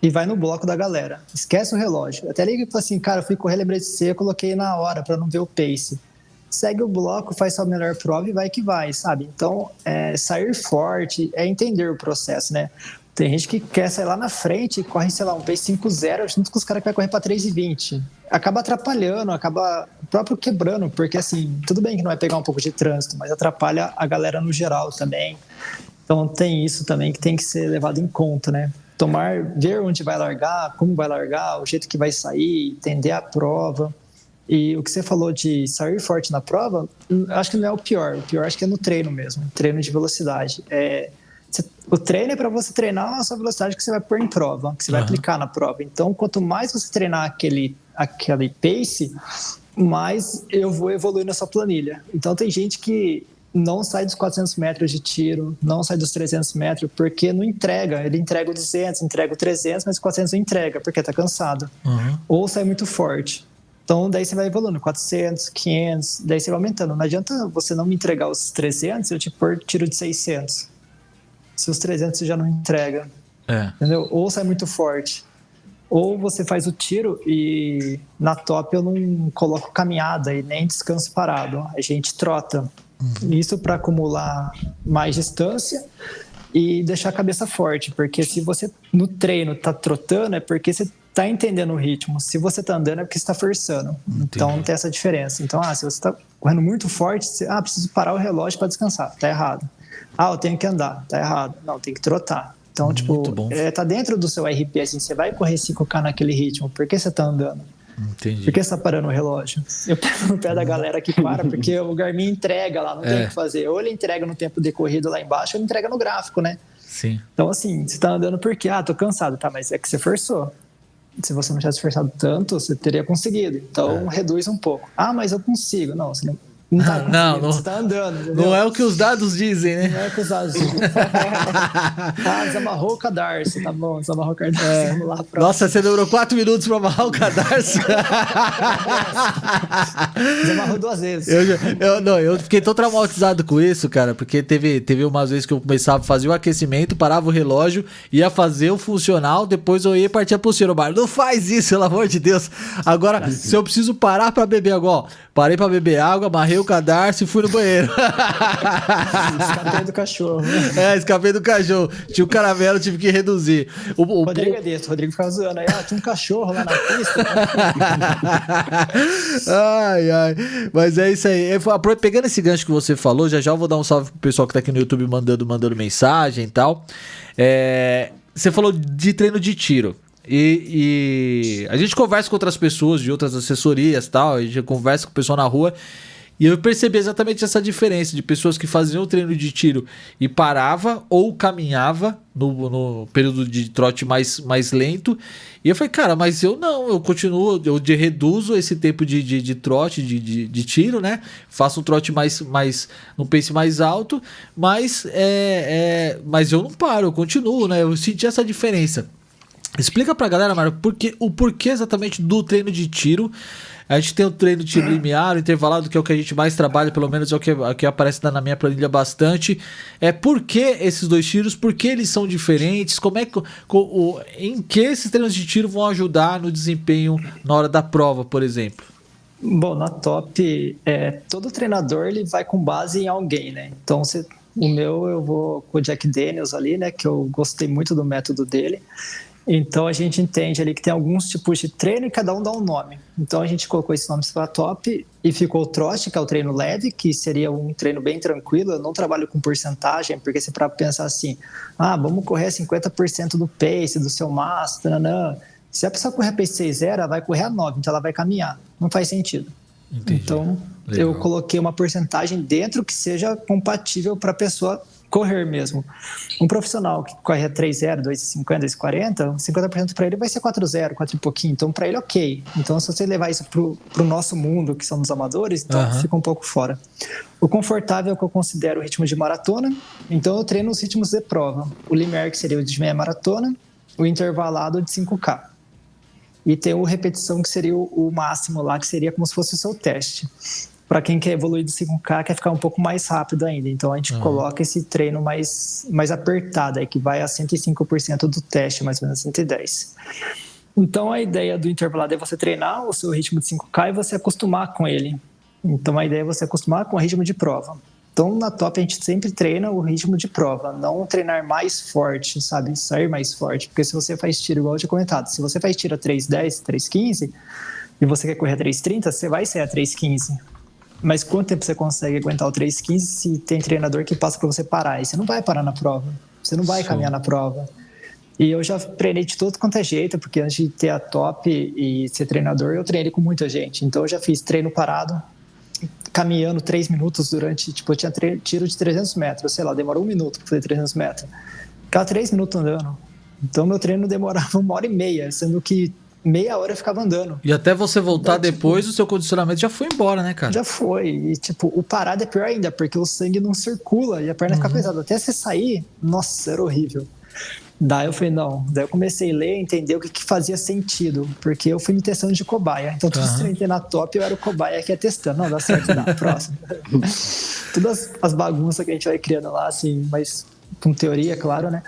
e vai no bloco da galera. Esquece o relógio. Eu até liguei e falei assim, cara, eu fui correr, lembrei de você, eu coloquei na hora para não ver o pace. Segue o bloco, faz sua melhor prova e vai que vai, sabe? Então, sair forte é entender o processo, né? Tem gente que quer sair lá na frente e corre, sei lá, um pace 5.0 junto com os caras que vai correr para 3.20. Acaba atrapalhando, acaba próprio quebrando, porque assim, tudo bem que não vai pegar um pouco de trânsito, mas atrapalha a galera no geral também. Então tem isso também que tem que ser levado em conta, né? Ver onde vai largar, como vai largar, o jeito que vai sair, entender a prova. E o que você falou de sair forte na prova, acho que não é o pior. O pior acho que é no treino mesmo, treino de velocidade. O treino é para você treinar a sua velocidade que você vai pôr em prova, que você vai aplicar na prova. Então, quanto mais você treinar aquele pace, mais eu vou evoluir na sua planilha. Então, tem gente que não sai dos 400 metros de tiro, não sai dos 300 metros, porque não entrega. Ele entrega o 200, entrega o 300, mas o 400 não entrega, porque tá cansado. Ou sai muito forte. Então, daí você vai evoluindo, 400, 500, daí você vai aumentando. Não adianta você não me entregar os 300, eu te pôr tiro de 600. Se os 300 você já não entrega. Entendeu? Ou sai muito forte. Ou você faz o tiro e na top eu não coloco caminhada e nem descanso parado. A gente trota. Isso para acumular mais distância e deixar a cabeça forte. Porque se você no treino tá trotando, é porque você tá entendendo o ritmo. Se você tá andando, é porque você tá forçando. Então tem essa diferença. Então, se você tá correndo muito forte, preciso parar o relógio para descansar. Tá errado. Eu tenho que andar. Tá errado. Não, tem que trotar. Então, tá dentro do seu RP, assim, você vai correr 5K naquele ritmo. Por que você tá andando? Entendi. Por que você tá parando o relógio? Eu pego no pé da galera que para, porque o Garmin entrega lá, não tem o que fazer. Ou ele entrega no tempo decorrido lá embaixo, ou ele entrega no gráfico, né? Sim. Então, assim, você tá andando porque, tô cansado, tá? Mas é que você forçou. Se você não tivesse forçado tanto, você teria conseguido. Então, reduz um pouco. Mas eu consigo. Não, você não tá conseguindo, você tá andando. Entendeu? Não é o que os dados dizem, né? Não é o que os dados dizem. Desamarrou o cadarço, tá bom, desamarrou o cadarço, vamos lá. Nossa, você demorou 4 minutos pra amarrar o cadarço. Desamarrou 2 vezes. Eu fiquei tão traumatizado com isso, cara, porque teve umas vezes que eu começava a fazer o aquecimento, parava o relógio, ia fazer o funcional, depois eu ia partir pro bar. Não faz isso, pelo amor de Deus. Agora, se eu preciso parar pra beber agora, parei pra beber água, amarrei amarrei o cadarço e fui no banheiro. Escapei do cachorro. Escapei do cachorro. Tinha o caramelo, tive que reduzir. O Rodrigo é desse, o Rodrigo ficava zoando aí, tinha um cachorro lá na pista. Ai. Mas é isso aí. Pegando esse gancho que você falou, já eu vou dar um salve pro pessoal que tá aqui no YouTube mandando mensagem e tal. Você falou de treino de tiro. E a gente conversa com outras pessoas de outras assessorias e tal, a gente conversa com o pessoal na rua e eu percebi exatamente essa diferença de pessoas que faziam o treino de tiro e parava ou caminhava no período de trote mais lento. E eu falei, cara, mas eu continuo, eu reduzo esse tempo de trote, de tiro, né? Faço um trote num pace mais alto, mas eu não paro, eu continuo, né? Eu senti essa diferença. Explica pra galera, Mário, o porquê exatamente do treino de tiro. A gente tem o treino de tiro limiar, o intervalado, que é o que a gente mais trabalha, pelo menos é o que aparece na minha planilha bastante. Por que esses dois tiros? Por que eles são diferentes? Em que esses treinos de tiro vão ajudar no desempenho na hora da prova, por exemplo? Bom, na top, todo treinador ele vai com base em alguém, né? Então, o meu eu vou com o Jack Daniels ali, né? Que eu gostei muito do método dele. Então, a gente entende ali que tem alguns tipos de treino e cada um dá um nome. Então, a gente colocou esses nomes para top e ficou o trote, que é o treino leve, que seria um treino bem tranquilo. Eu não trabalho com porcentagem, porque se para pensar assim, vamos correr 50% do pace, do seu maço, tananã. Se a pessoa correr pace 6.0, ela vai correr a 9, então ela vai caminhar. Não faz sentido. Entendi. Então, legal. Eu coloquei uma porcentagem dentro que seja compatível para a pessoa correr mesmo. Um profissional que corre a 3.0, 2.50, 2.40, 50% para ele vai ser 4.0, 4 e pouquinho. Então, para ele, ok. Então, se você levar isso para o nosso mundo, que somos amadores, então fica um pouco fora. O confortável é o que eu considero o ritmo de maratona. Então, eu treino os ritmos de prova. O limiar, que seria o de meia maratona, o intervalado de 5K. E tem o repetição, que seria o máximo lá, que seria como se fosse o seu teste. Para quem quer evoluir do 5K, quer ficar um pouco mais rápido ainda. Então, a gente coloca esse treino mais apertado, aí, que vai a 105% do teste, mais ou menos 110. Então, a ideia do intervalado é você treinar o seu ritmo de 5K e você acostumar com ele. Então, a ideia é você acostumar com o ritmo de prova. Então, na top, a gente sempre treina o ritmo de prova, não treinar mais forte, sabe? Sair mais forte. Porque se você faz tiro, igual eu tinha comentado, se você faz tiro a 3.10, 3.15 e você quer correr a 3.30, você vai sair a 3.15. Mas quanto tempo você consegue aguentar o 3.15 se tem treinador que passa para você parar? E você não vai parar na prova, você não vai caminhar na prova. E eu já treinei de todo quanto é jeito, porque antes de ter a top e ser treinador, eu treinei com muita gente. Então eu já fiz treino parado, caminhando 3 minutos durante... Tipo, eu tinha tiro de 300 metros, sei lá, demorou 1 minuto para fazer 300 metros. Ficava 3 minutos andando. Então meu treino demorava 1h30, sendo que meia hora eu ficava andando. E até você voltar depois, o seu condicionamento já foi embora, né, cara? Já foi. E, o parado é pior ainda, porque o sangue não circula e a perna fica pesada. Até você sair, nossa, era horrível. Daí eu falei, não. Daí eu comecei a ler, entender o que fazia sentido, porque eu fui me testando de cobaia. Então, tudo que eu entrei na top, eu era o cobaia que ia testando. Não, dá certo, dá. Próximo. Todas as bagunças que a gente vai criando lá, assim, mas com teoria, claro, né?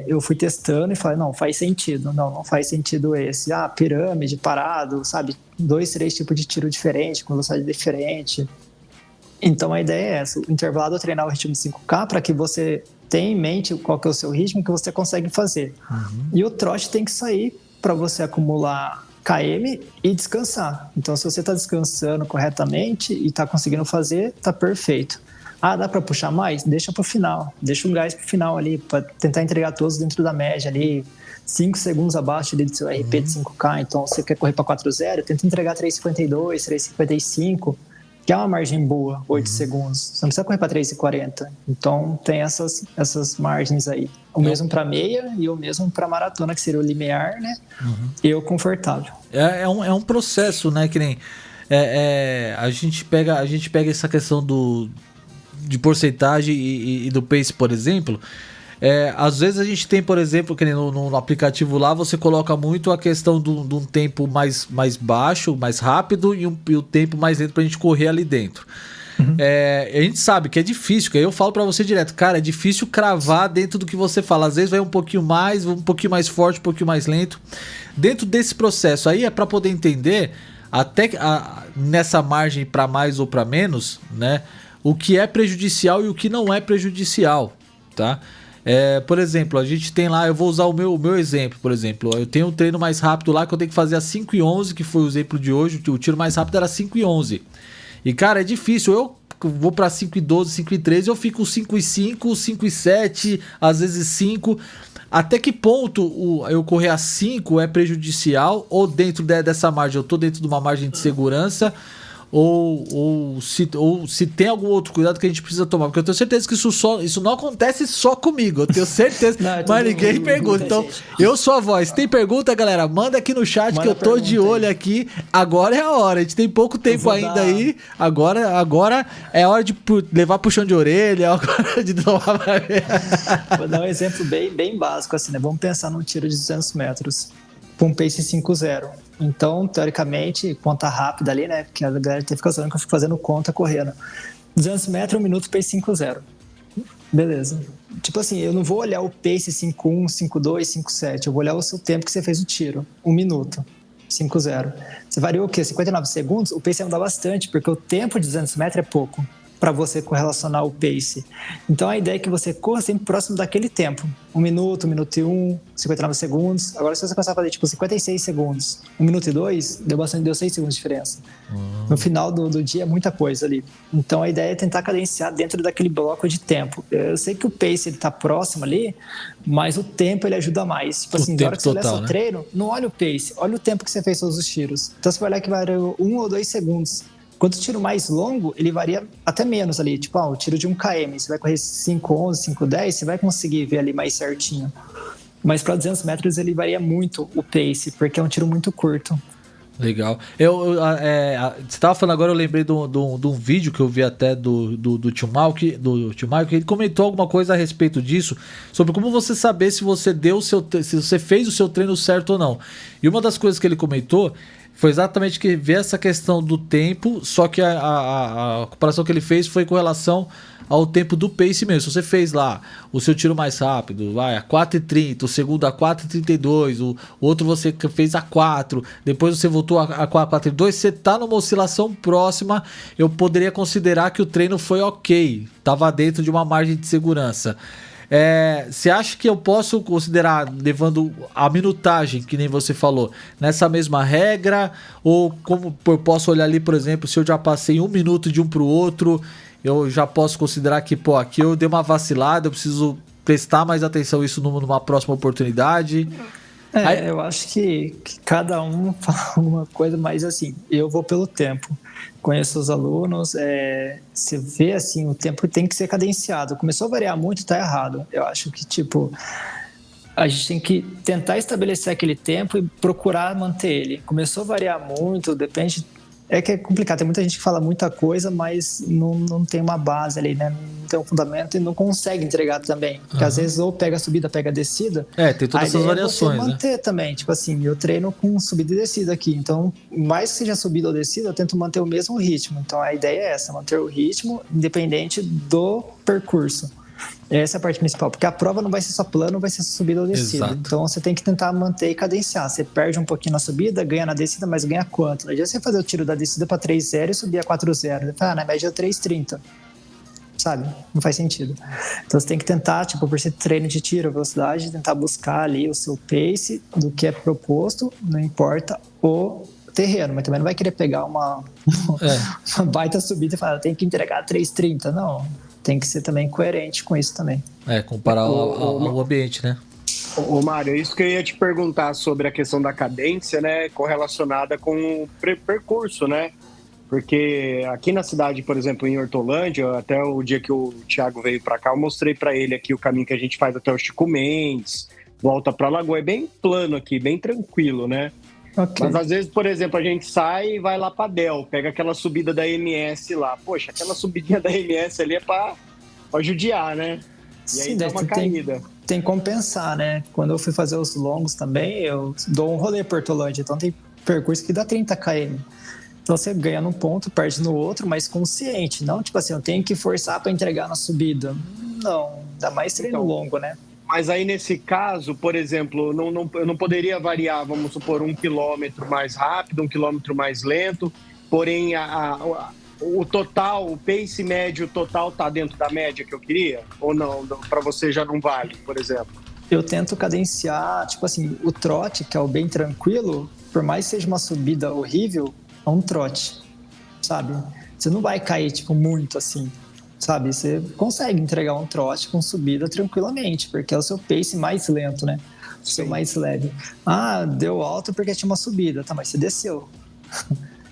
Eu fui testando e falei, não, faz sentido. Não faz sentido esse. Pirâmide, parado, sabe? 2, 3 tipos de tiro diferente, com velocidade diferente. Então, a ideia é essa. O intervalado é treinar o ritmo de 5K para que você tenha em mente qual que é o seu ritmo que você consegue fazer. E o trote tem que sair para você acumular KM e descansar. Então, se você está descansando corretamente e está conseguindo fazer, está perfeito. Dá para puxar mais? Deixa para o final. Deixa um gás para o final ali, para tentar entregar todos dentro da média ali. 5 segundos abaixo ali do seu RP de 5K. Então, você quer correr para 4.0, tenta entregar 3.52, 3.55, que é uma margem boa, 8 segundos. Você não precisa correr para 3.40. Então, tem essas margens aí. O mesmo para meia e o mesmo para maratona, que seria o limiar, né? E o confortável. É um processo, né? Que nem... a gente pega essa questão de porcentagem e do pace, por exemplo. Às vezes a gente tem, por exemplo, que no aplicativo lá, você coloca muito a questão de um tempo mais baixo, mais rápido e o tempo mais lento pra gente correr ali dentro. A gente sabe que é difícil, que aí eu falo pra você direto, cara, é difícil cravar dentro do que você fala. Às vezes vai um pouquinho mais forte, um pouquinho mais lento. Dentro desse processo aí é pra poder entender até nessa margem para mais ou para menos, né? O que é prejudicial e o que não é prejudicial, tá? Por exemplo, a gente tem lá, eu vou usar o meu exemplo, por exemplo, eu tenho um treino mais rápido lá que eu tenho que fazer a 5:11, que foi o exemplo de hoje, o tiro mais rápido era 5:11. E cara, é difícil, eu vou pra 5:12, 5:13, eu fico 5:05, 5:07, às vezes 5. Até que ponto eu correr a 5 é prejudicial? Ou dentro dessa margem, eu tô dentro de uma margem de segurança? Ou se tem algum outro cuidado que a gente precisa tomar? Porque eu tenho certeza que isso não acontece só comigo. Eu tenho certeza. Não, mas ninguém pergunta. Então, eu sou a voz. Tem pergunta, galera? Manda aqui no chat que eu tô de olho aí. Agora é a hora. A gente tem pouco tempo ainda aí. Agora é hora de levar puxão de orelha. É hora de tomar. Vou dar um exemplo bem básico, assim, né? Vamos pensar num tiro de 200 metros com um pace 5:0. Então, teoricamente, conta rápida ali, né? Porque a galera fica usando que eu fico fazendo conta correndo. 200 metros, 1 minuto, pace 5:0. Beleza. Tipo assim, eu não vou olhar o pace 5:1, 5:2, 5:7. Eu vou olhar o seu tempo que você fez o tiro. 1 minuto. 5:0. Você variou o quê? 59 segundos? O pace vai mudar bastante, porque o tempo de 200 metros é pouco para você correlacionar o pace. Então, a ideia é que você corra sempre próximo daquele tempo. 1 minuto, 1 minuto e 1, 59 segundos. Agora, se você começar a fazer, 56 segundos, 1 minuto e 2, deu 6 segundos de diferença. No final do dia, é muita coisa ali. Então, a ideia é tentar cadenciar dentro daquele bloco de tempo. Eu sei que o pace, ele tá próximo ali, mas o tempo, ele ajuda mais. Tipo assim, na hora que você olha seu treino, não olha o pace, olha o tempo que você fez todos os tiros. Então, você vai olhar que varia 1 ou 2 segundos. Quando o tiro mais longo, ele varia até menos ali. Tipo, o tiro de 1 km, você vai correr 5:11, 5:10, você vai conseguir ver ali mais certinho. Mas para 200 metros ele varia muito o pace, porque é um tiro muito curto. Legal. Você estava falando agora, eu lembrei de um vídeo que eu vi até do Tio Maio, que ele comentou alguma coisa a respeito disso, sobre como você saber se você se você fez o seu treino certo ou não. E uma das coisas que ele comentou foi exatamente que ver essa questão do tempo, só que a comparação que ele fez foi com relação ao tempo do pace mesmo. Se você fez lá o seu tiro mais rápido, vai a 4:30, o segundo a 4:32, o outro você fez a 4, depois você voltou a 4:32, você tá numa oscilação próxima, eu poderia considerar que o treino foi ok, tava dentro de uma margem de segurança. Você acha que eu posso considerar, levando a minutagem, que nem você falou, nessa mesma regra? Ou como eu posso olhar ali, por exemplo, se eu já passei 1 minuto de um pro outro, eu já posso considerar que, aqui eu dei uma vacilada, eu preciso prestar mais atenção isso numa próxima oportunidade? Eu acho que cada um fala alguma coisa, mas assim, eu vou pelo tempo. Conheço os alunos, você vê assim, o tempo tem que ser cadenciado. Começou a variar muito, tá errado. Eu acho que, a gente tem que tentar estabelecer aquele tempo e procurar manter ele. Começou a variar muito, depende... É que é complicado, tem muita gente que fala muita coisa, mas não tem uma base ali, né? Não tem um fundamento e não consegue entregar também. Porque às vezes ou pega a subida, pega a descida. Tem todas essas variações, né? Manter também, eu treino com subida e descida aqui. Então, mais que seja subida ou descida, eu tento manter o mesmo ritmo. Então, a ideia é essa, manter o ritmo independente do percurso. Essa é a parte principal, porque a prova não vai ser só plano, vai ser subida ou descida. Exato. Então você tem que tentar manter e cadenciar. Você perde um pouquinho na subida, ganha na descida, mas ganha quanto? Não adianta você fazer o tiro da descida para 3:0 e subir a 4:0. Na média é 3:30. Sabe? Não faz sentido. Então você tem que tentar, por ser treino de tiro, velocidade, tentar buscar ali o seu pace do que é proposto, não importa o terreno, mas também não vai querer pegar uma baita subida e falar, tem que entregar 3:30. Não. Tem que ser também coerente com isso também. Comparar ao ambiente, né? Ô Mário, isso que eu ia te perguntar sobre a questão da cadência, né, correlacionada com o percurso, né? Porque aqui na cidade, por exemplo, em Hortolândia, até o dia que o Thiago veio para cá, eu mostrei para ele aqui o caminho que a gente faz até o Chico Mendes, volta para Lagoa, é bem plano aqui, bem tranquilo, né? Okay. Mas às vezes, por exemplo, a gente sai e vai lá pra Del, pega aquela subida da MS lá. Poxa, aquela subidinha da MS ali é pra judiar, né? E aí dá uma caída. Tem que compensar, né? Quando eu fui fazer os longos também, eu dou um rolê por Hortolândia. Então tem percurso que dá 30 km. Então você ganha num ponto, perde no outro, mas consciente. Não, eu tenho que forçar pra entregar na subida. Não, dá mais treino longo, né? Mas aí, nesse caso, por exemplo, eu não poderia variar, vamos supor, 1 quilômetro mais rápido, 1 quilômetro mais lento, porém o total, o pace médio total está dentro da média que eu queria? Ou não? Para você já não vale, por exemplo? Eu tento cadenciar, tipo assim, o trote, que é o bem tranquilo, por mais que seja uma subida horrível, é um trote, sabe? Você não vai cair, tipo, muito assim, sabe? Você consegue entregar um trote com subida tranquilamente, porque é o seu pace mais lento, né? O seu mais leve. Ah, deu alto porque tinha uma subida, tá, mas você desceu.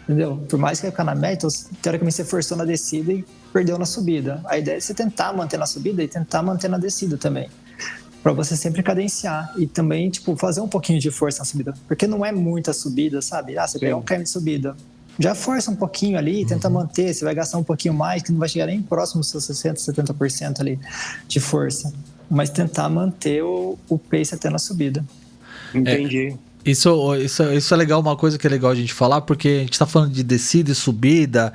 Entendeu? Por mais que eu ficar na média, então, teoricamente você forçou na descida e perdeu na subida. A ideia é você tentar manter na subida e tentar manter na descida também. Pra você sempre cadenciar e também, tipo, fazer um pouquinho de força na subida. Porque não é muita subida, sabe? Ah, você pegar um km de subida, já força um pouquinho ali, tenta manter, você vai gastar um pouquinho mais, que não vai chegar nem próximo dos seus 60%, 70% ali de força. Mas tentar manter o pace até na subida. Entendi. Isso é legal, uma coisa que é legal a gente falar, porque a gente tá falando de descida e subida,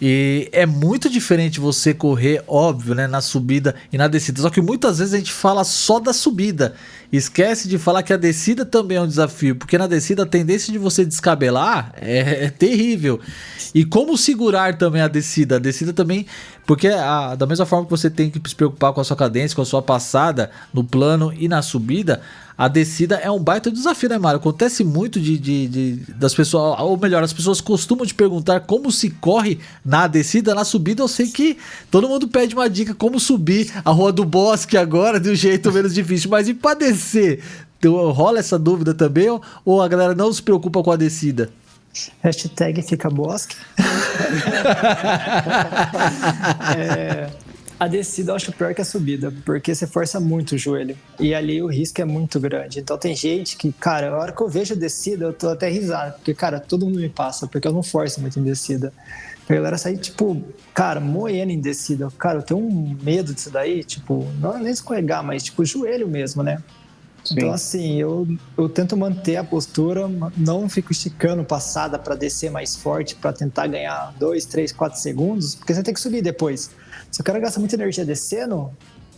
e é muito diferente você correr, óbvio, né, na subida e na descida. Só que muitas vezes a gente fala só da subida, esquece de falar que a descida também é um desafio, porque na descida a tendência de você descabelar é terrível. E como segurar também a descida também, porque da mesma forma que você tem que se preocupar com a sua cadência, com a sua passada no plano e na subida, a descida é um baita desafio, né, Mário? Acontece muito das pessoas, ou melhor, as pessoas costumam te perguntar como se corre na descida. Na subida eu sei que todo mundo pede uma dica como subir a Rua do Bosque agora de um jeito menos difícil, mas e pra descer? Então, rola essa dúvida também, ou a galera não se preocupa com a descida? Hashtag fica bosque. A descida eu acho pior que a subida, porque você força muito o joelho. E ali o risco é muito grande. Então tem gente que, cara, a hora que eu vejo a descida, eu tô até risado. Porque, cara, todo mundo me passa, porque eu não forço muito em descida. A galera sai, tipo, cara, moendo em descida. Cara, eu tenho um medo disso daí, tipo, não é nem escorregar, mas tipo, o joelho mesmo, né? Sim. Então, assim, eu tento manter a postura, não fico esticando passada para descer mais forte, para tentar ganhar 2, 3, 4 segundos, porque você tem que subir depois. Se o cara gasta muita energia descendo,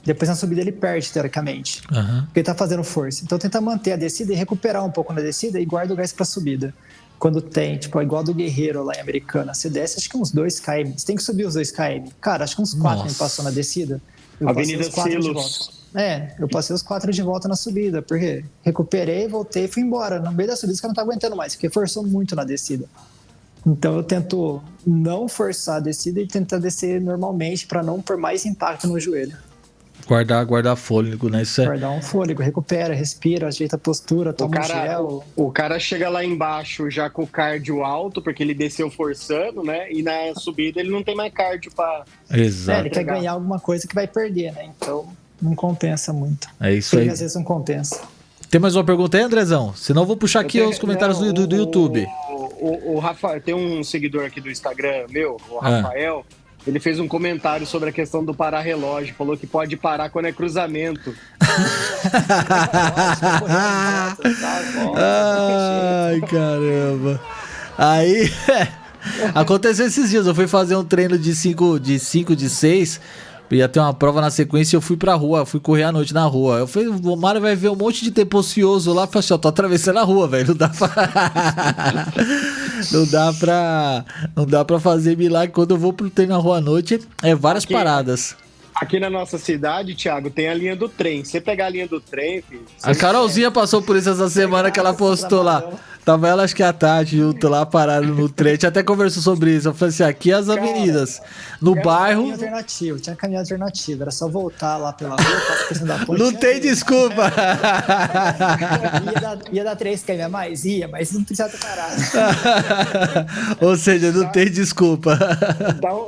depois na subida ele perde, teoricamente, porque ele tá fazendo força. Então, tenta manter a descida e recuperar um pouco na descida e guarda o gás pra subida. Quando tem, tipo, igual do Guerreiro lá em Americana, você desce acho que uns 2 km, você tem que subir os 2 km. Cara, acho que uns 4 me passou na descida. Eu Avenida passei os 4 de volta. Eu passei os 4 de volta na subida, porque recuperei, voltei e fui embora. No meio da subida, os caras não estavam aguentando mais, porque forçou muito na descida. Então eu tento não forçar a descida e tentar descer normalmente para não pôr mais impacto no joelho. Guardar fôlego, né? Isso Guardar um fôlego, recupera, respira, ajeita a postura, toma um gel. O cara chega lá embaixo já com o cardio alto, porque ele desceu forçando, né? E na subida ele não tem mais cardio para... Exato. Ele quer ganhar alguma coisa que vai perder, né? Então não compensa muito. É isso aí. Às vezes não compensa. Tem mais uma pergunta aí, Andrezão? Senão eu vou puxar aqui os comentários do YouTube. O Rafael, tem um seguidor aqui do Instagram meu, o Rafael, ele fez um comentário sobre a questão do parar relógio, falou que pode parar quando é cruzamento. Ai, caramba. Aí, aconteceu esses dias, eu fui fazer um treino de 6, ia ter uma prova na sequência e eu fui pra rua, fui correr à noite na rua. Eu falei, o Mário vai ver um monte de tempo ocioso lá. Eu falei assim, ó, tô atravessando a rua, velho. Não dá pra fazer milagre. Quando eu vou pro treino na rua à noite, várias paradas. Aqui na nossa cidade, Thiago, tem a linha do trem. Se você pegar a linha do trem, filho, a Carolzinha passou por isso essa semana que ela postou lá. Tava ela, acho que à tarde, junto lá, parado no trem. A gente até conversou sobre isso. Eu falei assim, aqui as avenidas. No bairro... Tinha caminho alternativo. Era só voltar lá pela rua, da ponte. Não tem desculpa. Ia dar 3 km a mais? Ia, mas não precisava ter parado. Ou seja, não tem desculpa.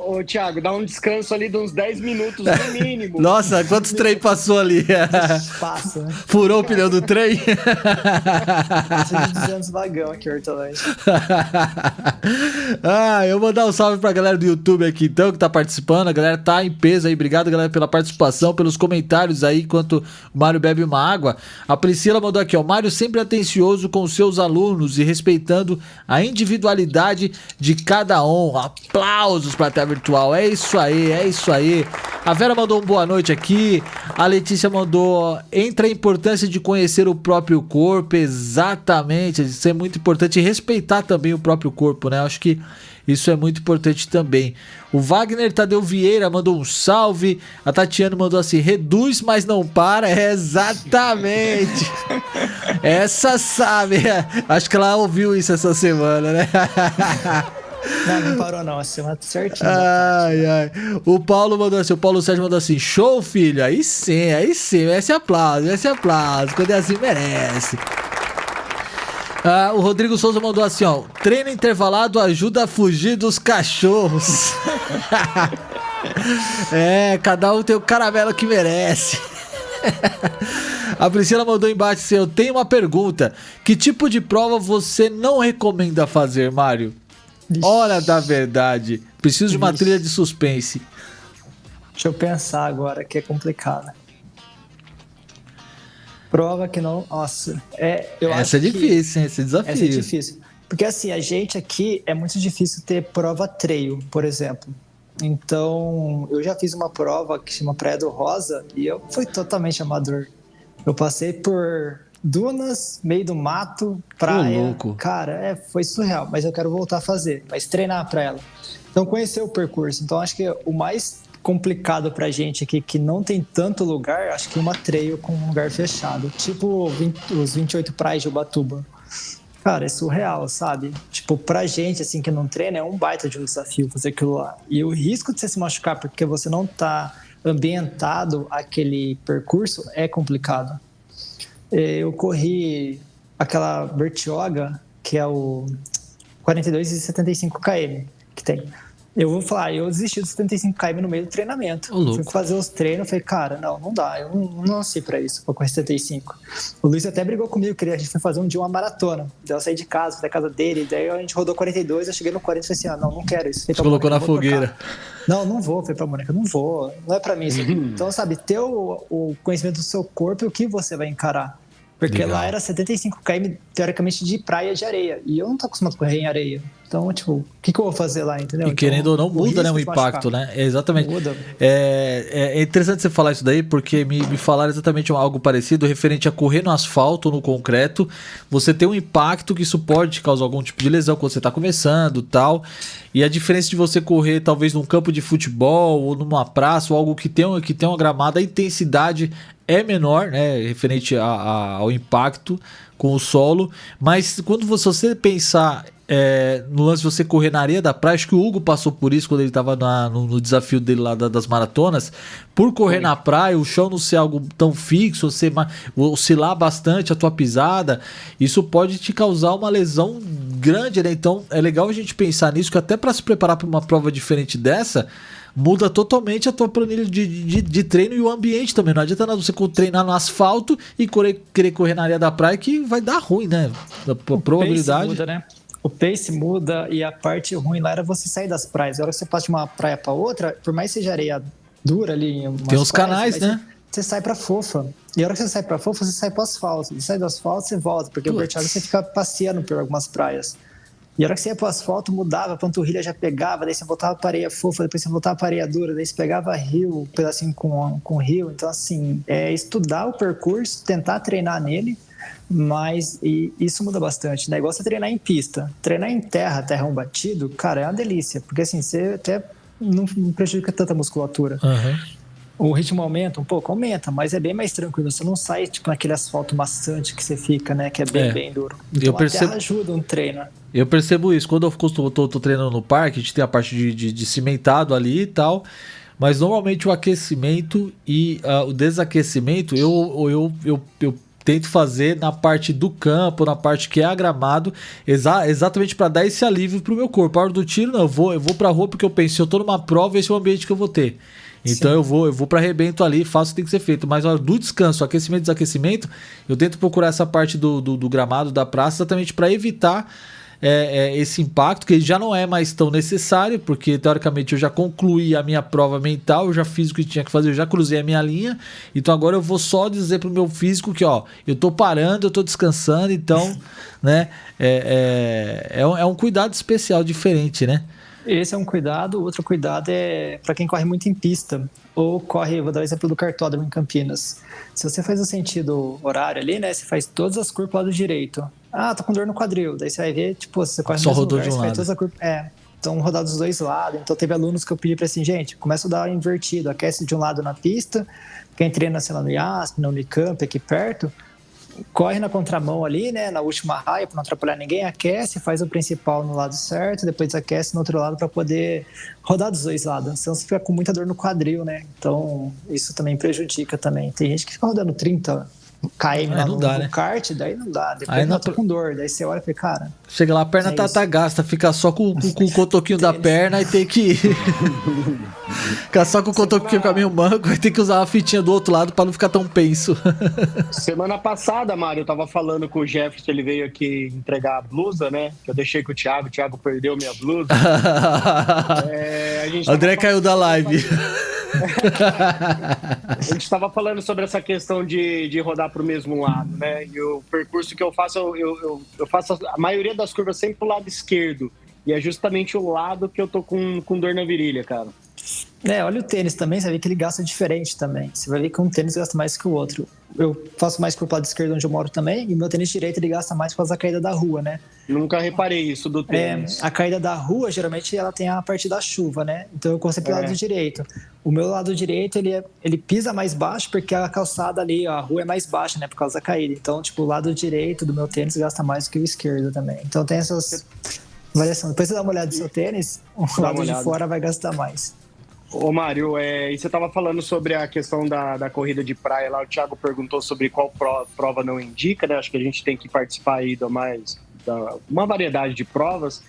Ô, Thiago, dá um descanso ali de uns 10 minutos no mínimo. Nossa, quantos trem passou ali? Passa, né? Furou o pneu do trem? Passa de 200 vagões. lagão aqui, Hortolândia. Eu vou dar um salve pra galera do YouTube aqui, então, que tá participando. A galera tá em peso aí. Obrigado, galera, pela participação, pelos comentários aí, enquanto o Mário bebe uma água. A Priscila mandou aqui, ó. Mário sempre atencioso com os seus alunos e respeitando a individualidade de cada um. Aplausos, plateia virtual. É isso aí, é isso aí. A Vera mandou uma boa noite aqui. A Letícia mandou, entra a importância de conhecer o próprio corpo. Exatamente, isso é muito importante. E respeitar também o próprio corpo, né? Eu acho que isso é muito importante também. O Wagner Tadeu Vieira mandou um salve. A Tatiana mandou assim, reduz, mas não para. Exatamente. Essa sabe. Acho que ela ouviu isso essa semana, né? Não parou não, a semana certinho. Ai. O Paulo mandou assim, o Paulo Sérgio mandou assim, show, filho. Aí sim, esse aplauso. Quando é assim, merece. O Rodrigo Souza mandou assim, ó, treino intervalado ajuda a fugir dos cachorros. Cada um tem o caramelo que merece. A Priscila mandou embaixo assim, eu tenho uma pergunta, que tipo de prova você não recomenda fazer, Mário? Hora da verdade. Preciso de uma trilha de suspense. Deixa eu pensar agora, que é complicado. Prova que não... Nossa, essa é difícil, hein? Esse desafio. Essa é difícil. Porque assim, a gente aqui é muito difícil ter prova trail, por exemplo. Então, eu já fiz uma prova que chama Praia do Rosa e eu fui totalmente amador. Eu passei por dunas, meio do mato, praia. Louco. Cara, foi surreal, mas eu quero voltar a fazer, mas treinar pra ela. Então, conhecer o percurso. Então, acho que o mais complicado pra gente aqui, que não tem tanto lugar, acho que uma trail com um lugar fechado. Tipo os 28 praias de Ubatuba. Cara, é surreal, sabe? Tipo, pra gente, assim, que não treina, é um baita de um desafio fazer aquilo lá. E o risco de você se machucar porque você não tá ambientado aquele percurso é complicado. Eu corri aquela Bertioga, que é o 42 e 75 km que tem. Eu vou falar, eu desisti dos 75 km no meio do treinamento. Fui fazer os treinos, falei, cara, não dá, eu não nasci pra isso, pra correr 75. O Luiz até brigou comigo, que a gente foi fazer um dia uma maratona. Daí eu saí de casa, fui da casa dele, daí a gente rodou 42, eu cheguei no 40 e falei assim, não quero isso. Você colocou na fogueira. Não vou, falei pra Mônica, não é pra mim isso aqui. Então, sabe, ter o conhecimento do seu corpo e o que você vai encarar. Porque legal. Lá era 75 km, teoricamente, de praia de areia. E eu não tô acostumado a correr em areia. Então, tipo, o que eu vou fazer lá, entendeu? E querendo ou não, muda, né, o impacto, né? Exatamente. Muda. É interessante você falar isso daí, porque me falaram exatamente algo parecido, referente a correr no asfalto ou no concreto. Você tem um impacto que isso pode causar algum tipo de lesão quando você tá começando e tal. E a diferença de você correr, talvez, num campo de futebol ou numa praça ou algo que tem uma gramada, a intensidade é menor, né, referente ao impacto com o solo, mas quando você pensar no lance de você correr na areia da praia, acho que o Hugo passou por isso quando ele estava no desafio dele lá das maratonas, por correr na praia, o chão não ser algo tão fixo, você oscilar bastante a tua pisada, isso pode te causar uma lesão grande, né? Então é legal a gente pensar nisso, que até para se preparar para uma prova diferente dessa, muda totalmente a tua planilha de treino e o ambiente também. Não adianta nada você treinar no asfalto e querer correr na areia da praia, que vai dar ruim, né? A probabilidade... muda, né? O pace muda e a parte ruim lá era você sair das praias. A hora que você passa de uma praia para outra, por mais que seja areia dura ali... Tem uns canais, né? Você sai para fofa. E a hora que você sai para fofa, você sai para asfalto. Você sai do asfalto, você volta. Porque o Bertioga você fica passeando por algumas praias. E a hora que você ia pro asfalto, mudava, a panturrilha já pegava, daí você voltava para areia fofa, depois você voltava para areia dura, daí você pegava rio, um pedacinho com rio. Então, assim, é estudar o percurso, tentar treinar nele, mas isso muda bastante, né? Igual você treinar em pista. Treinar em terrão batido, cara, é uma delícia, porque assim, você até não prejudica tanta musculatura. Uhum. O ritmo aumenta um pouco? Aumenta, mas é bem mais tranquilo. Você não sai tipo naquele asfalto maçante que você fica, né? Que é bem duro. Então a terra ajuda um treino. Eu percebo isso. Quando eu tô treinando no parque, a gente tem a parte de cimentado ali e tal. Mas normalmente o aquecimento e o desaquecimento, eu tento fazer na parte do campo, na parte que é gramado, exatamente para dar esse alívio pro meu corpo. A hora do tiro, não, eu vou pra rua porque eu penso, se eu tô numa prova, esse é o ambiente que eu vou ter. Então eu vou para arrebento ali, faço o que tem que ser feito. Mas na hora do descanso, aquecimento e desaquecimento, eu tento procurar essa parte do gramado, da praça, exatamente para evitar esse impacto, que já não é mais tão necessário, porque teoricamente eu já concluí a minha prova mental, eu já fiz o que tinha que fazer, eu já cruzei a minha linha, então agora eu vou só dizer pro meu físico que, ó, eu tô parando, eu tô descansando, então, né, é um cuidado especial, diferente, né? Esse é um cuidado. Outro cuidado é para quem corre muito em pista ou corre, vou dar o exemplo do cartódromo em Campinas. Se você faz o sentido horário ali, né, você faz todas as curvas pro lado direito. Tô com dor no quadril. Daí você vai ver, tipo, você corre no mesmo lugar, você faz todas as curvas. Então rodar dos dois lados. Então teve alunos que eu pedi para assim, gente, começa a dar invertido, aquece de um lado na pista, quem treina, sei lá, no IASP, no Unicamp, aqui perto, corre na contramão ali, né, na última raia, para não atrapalhar ninguém, aquece, faz o principal no lado certo, depois aquece no outro lado para poder rodar dos dois lados. Senão você fica com muita dor no quadril, né? Então isso também prejudica também. Tem gente que fica rodando 30 km no kart, daí não dá. Depois aí tá com dor, daí você olha e fala, cara... Chega lá, a perna tá gasta, fica só com o cotoquinho da perna e tem que... ficar só com o cotoquinho com a meio manco, aí tem que usar a fitinha do outro lado pra não ficar tão penso. Semana passada, Mário, eu tava falando com o Jefferson, ele veio aqui entregar a blusa, né? Que eu deixei com o Thiago perdeu minha blusa. André caiu da live. A gente estava falando sobre essa questão de rodar para o mesmo lado, né? E o percurso que eu faço, eu faço a maioria das curvas sempre pro lado esquerdo. E é justamente o lado que eu tô com dor na virilha, cara. Olha o tênis também, você vai ver que ele gasta diferente também. Você vai ver que um tênis gasta mais que o outro. Eu faço mais pro lado esquerdo onde eu moro também, e meu tênis direito ele gasta mais por causa da caída da rua, né? Nunca reparei isso do tênis. A caída da rua, geralmente, ela tem a parte da chuva, né? Então eu corro sempre pro lado direito. O meu lado direito, ele pisa mais baixo porque a calçada ali, a rua é mais baixa, né? Por causa da caída. Então, tipo, o lado direito do meu tênis gasta mais do que o esquerdo também. Então tem essas variações. Depois você dá uma olhada no seu tênis, o lado de fora vai gastar mais. Ô Mário, e você estava falando sobre a questão da corrida de praia lá, o Thiago perguntou sobre qual prova não indica, né? Acho que a gente tem que participar aí uma variedade de provas,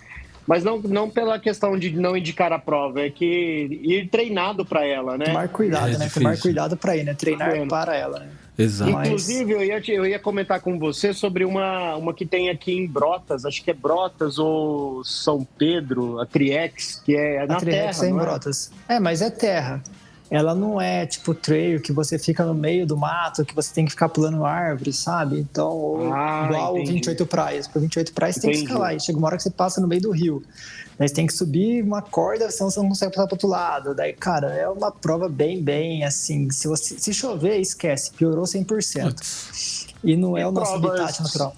mas não pela questão de não indicar a prova, é que ir treinado para ela, né? Tomar cuidado, né? Tomar cuidado para ir, né? Treinar para ela, né? Exato. Inclusive, eu ia comentar com você sobre uma que tem aqui em Brotas, acho que é Brotas ou São Pedro, a Triex, que é na Triex terra, é em Brotas. Mas é terra. Ela não é tipo trail que você fica no meio do mato, que você tem que ficar pulando árvores, sabe? Então, igual o 28 Praias. Por 28 Praias você tem que escalar. E chega uma hora que você passa no meio do rio. Daí você tem que subir uma corda, senão você não consegue passar pro outro lado. Daí, cara, é uma prova bem, assim, se chover, esquece, piorou 100%. E não é o nosso habitat natural.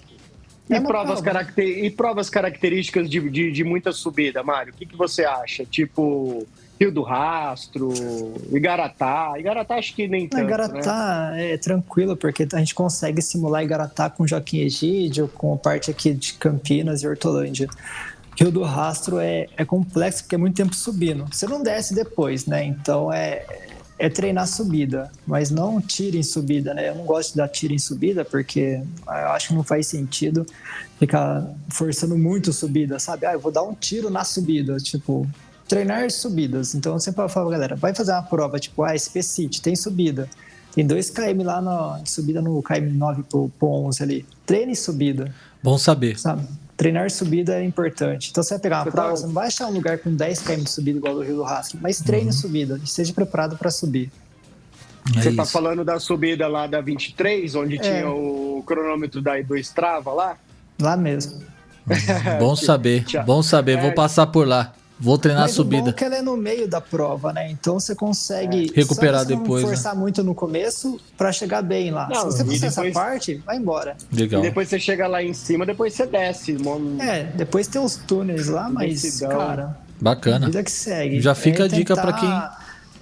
E provas características de muita subida, Mário? O que você acha? Tipo, Rio do Rastro, Igaratá. Igaratá acho que nem tanto, Igaratá é tranquilo, porque a gente consegue simular Igaratá com Joaquim Egídio, com a parte aqui de Campinas e Hortolândia. Rio do Rastro é complexo porque é muito tempo subindo. Você não desce depois, né? Então é treinar subida, mas não tiro em subida, né? Eu não gosto de dar tiro em subida porque eu acho que não faz sentido ficar forçando muito subida, sabe? Eu vou dar um tiro na subida, tipo, treinar subidas. Então eu sempre falo, galera, vai fazer uma prova, tipo, SP City, tem subida. Tem 2 km lá de subida no KM 9 pro 11 ali. Treine subida. Bom saber. Sabe? Treinar subida é importante. Então você vai pegar uma prova, você não vai achar um lugar com 10 km de subida igual do Rio do Rastro, mas treine subida, esteja preparado para subir. Você tá falando da subida lá da 23, onde tinha o cronômetro do Strava lá? Lá mesmo. Bom saber, vou passar por lá. Vou treinar a subida. Mas o bom é que ela é no meio da prova, né? Então você consegue recuperar depois. Não forçar muito no começo para chegar bem lá. Se você fizer essa parte, vai embora. Legal. E depois você chega lá em cima, depois você desce. Depois tem os túneis lá, mas, cara... Bacana. Vida que segue. Já fica a dica para quem...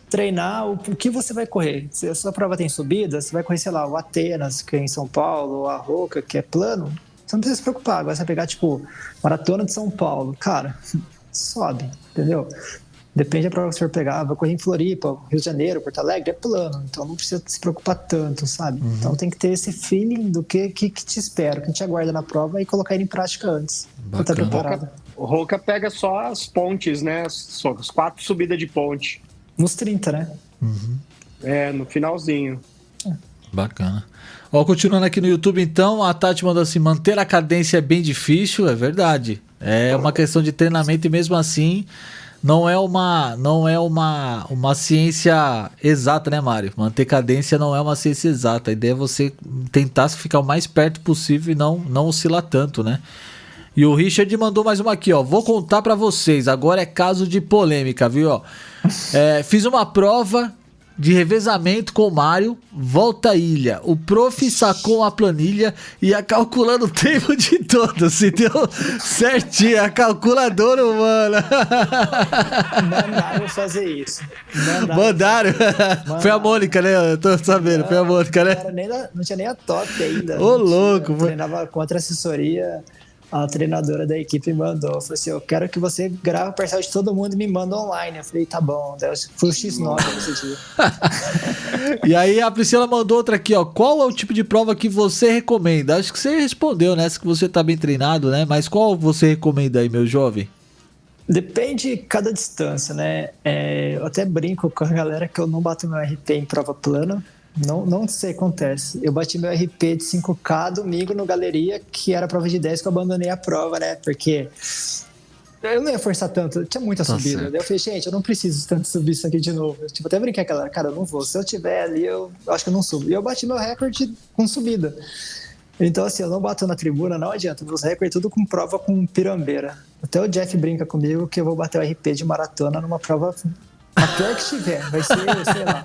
treinar o que você vai correr. Se a sua prova tem subida, você vai correr, sei lá, o Atenas, que é em São Paulo, ou a Roca, que é plano. Você não precisa se preocupar. Agora você vai pegar, tipo, Maratona de São Paulo. Cara... sobe, entendeu? Depende da prova que você for pegar. Vai correr em Floripa, Rio de Janeiro, Porto Alegre, é plano. Então não precisa se preocupar tanto, sabe? Então tem que ter esse feeling do que te espera, que te aguarda na prova e colocar ele em prática antes. Pra estar preparado. O Roca pega só as pontes, né? Só as 4 subidas de ponte. Nos 30, né? No finalzinho. Bacana. Ó, continuando aqui no YouTube, então, a Tati mandou assim: manter a cadência é bem difícil, é verdade. É uma questão de treinamento e mesmo assim não é uma ciência exata, né, Mário? Manter cadência não é uma ciência exata. A ideia é você tentar ficar o mais perto possível e não oscilar tanto, né? E o Richard mandou mais uma aqui, ó. Vou contar pra vocês, agora é caso de polêmica, viu? Ó, fiz uma prova de revezamento com o Mário, volta à ilha. O prof sacou uma planilha e ia calculando o tempo de todos. Se deu certinho, a calculadora humana. Mandaram fazer isso. Mandaram. Foi a Mônica, né? Eu tô sabendo, foi a Mônica, né? Não tinha nem a top ainda. Ô, louco. Treinava contra a assessoria. A treinadora da equipe mandou, falou assim: eu quero que você grave o parcial de todo mundo e me manda online. Eu falei, tá bom. Foi o X9 nesse dia. E aí a Priscila mandou outra aqui, ó. Qual é o tipo de prova que você recomenda? Acho que você respondeu nessa, que você tá bem treinado, né? Mas qual você recomenda aí, meu jovem? Depende de cada distância, né? Eu até brinco com a galera que eu não bato meu RP em prova plana. Não sei o que acontece. Eu bati meu RP de 5K domingo no Galeria, que era a prova de 10, que eu abandonei a prova, né? Porque eu não ia forçar tanto, tinha muita subida. Certo. Daí eu falei, gente, eu não preciso tanto subir isso aqui de novo. Eu até brinquei com a galera, cara, eu não vou. Se eu tiver ali, eu acho que eu não subo. E eu bati meu recorde com subida. Então, assim, eu não bato na tribuna, não adianta. Meus recordes tudo com prova com pirambeira. Até o Jeff brinca comigo que eu vou bater o RP de maratona numa prova... A pior que tiver, vai ser, sei lá.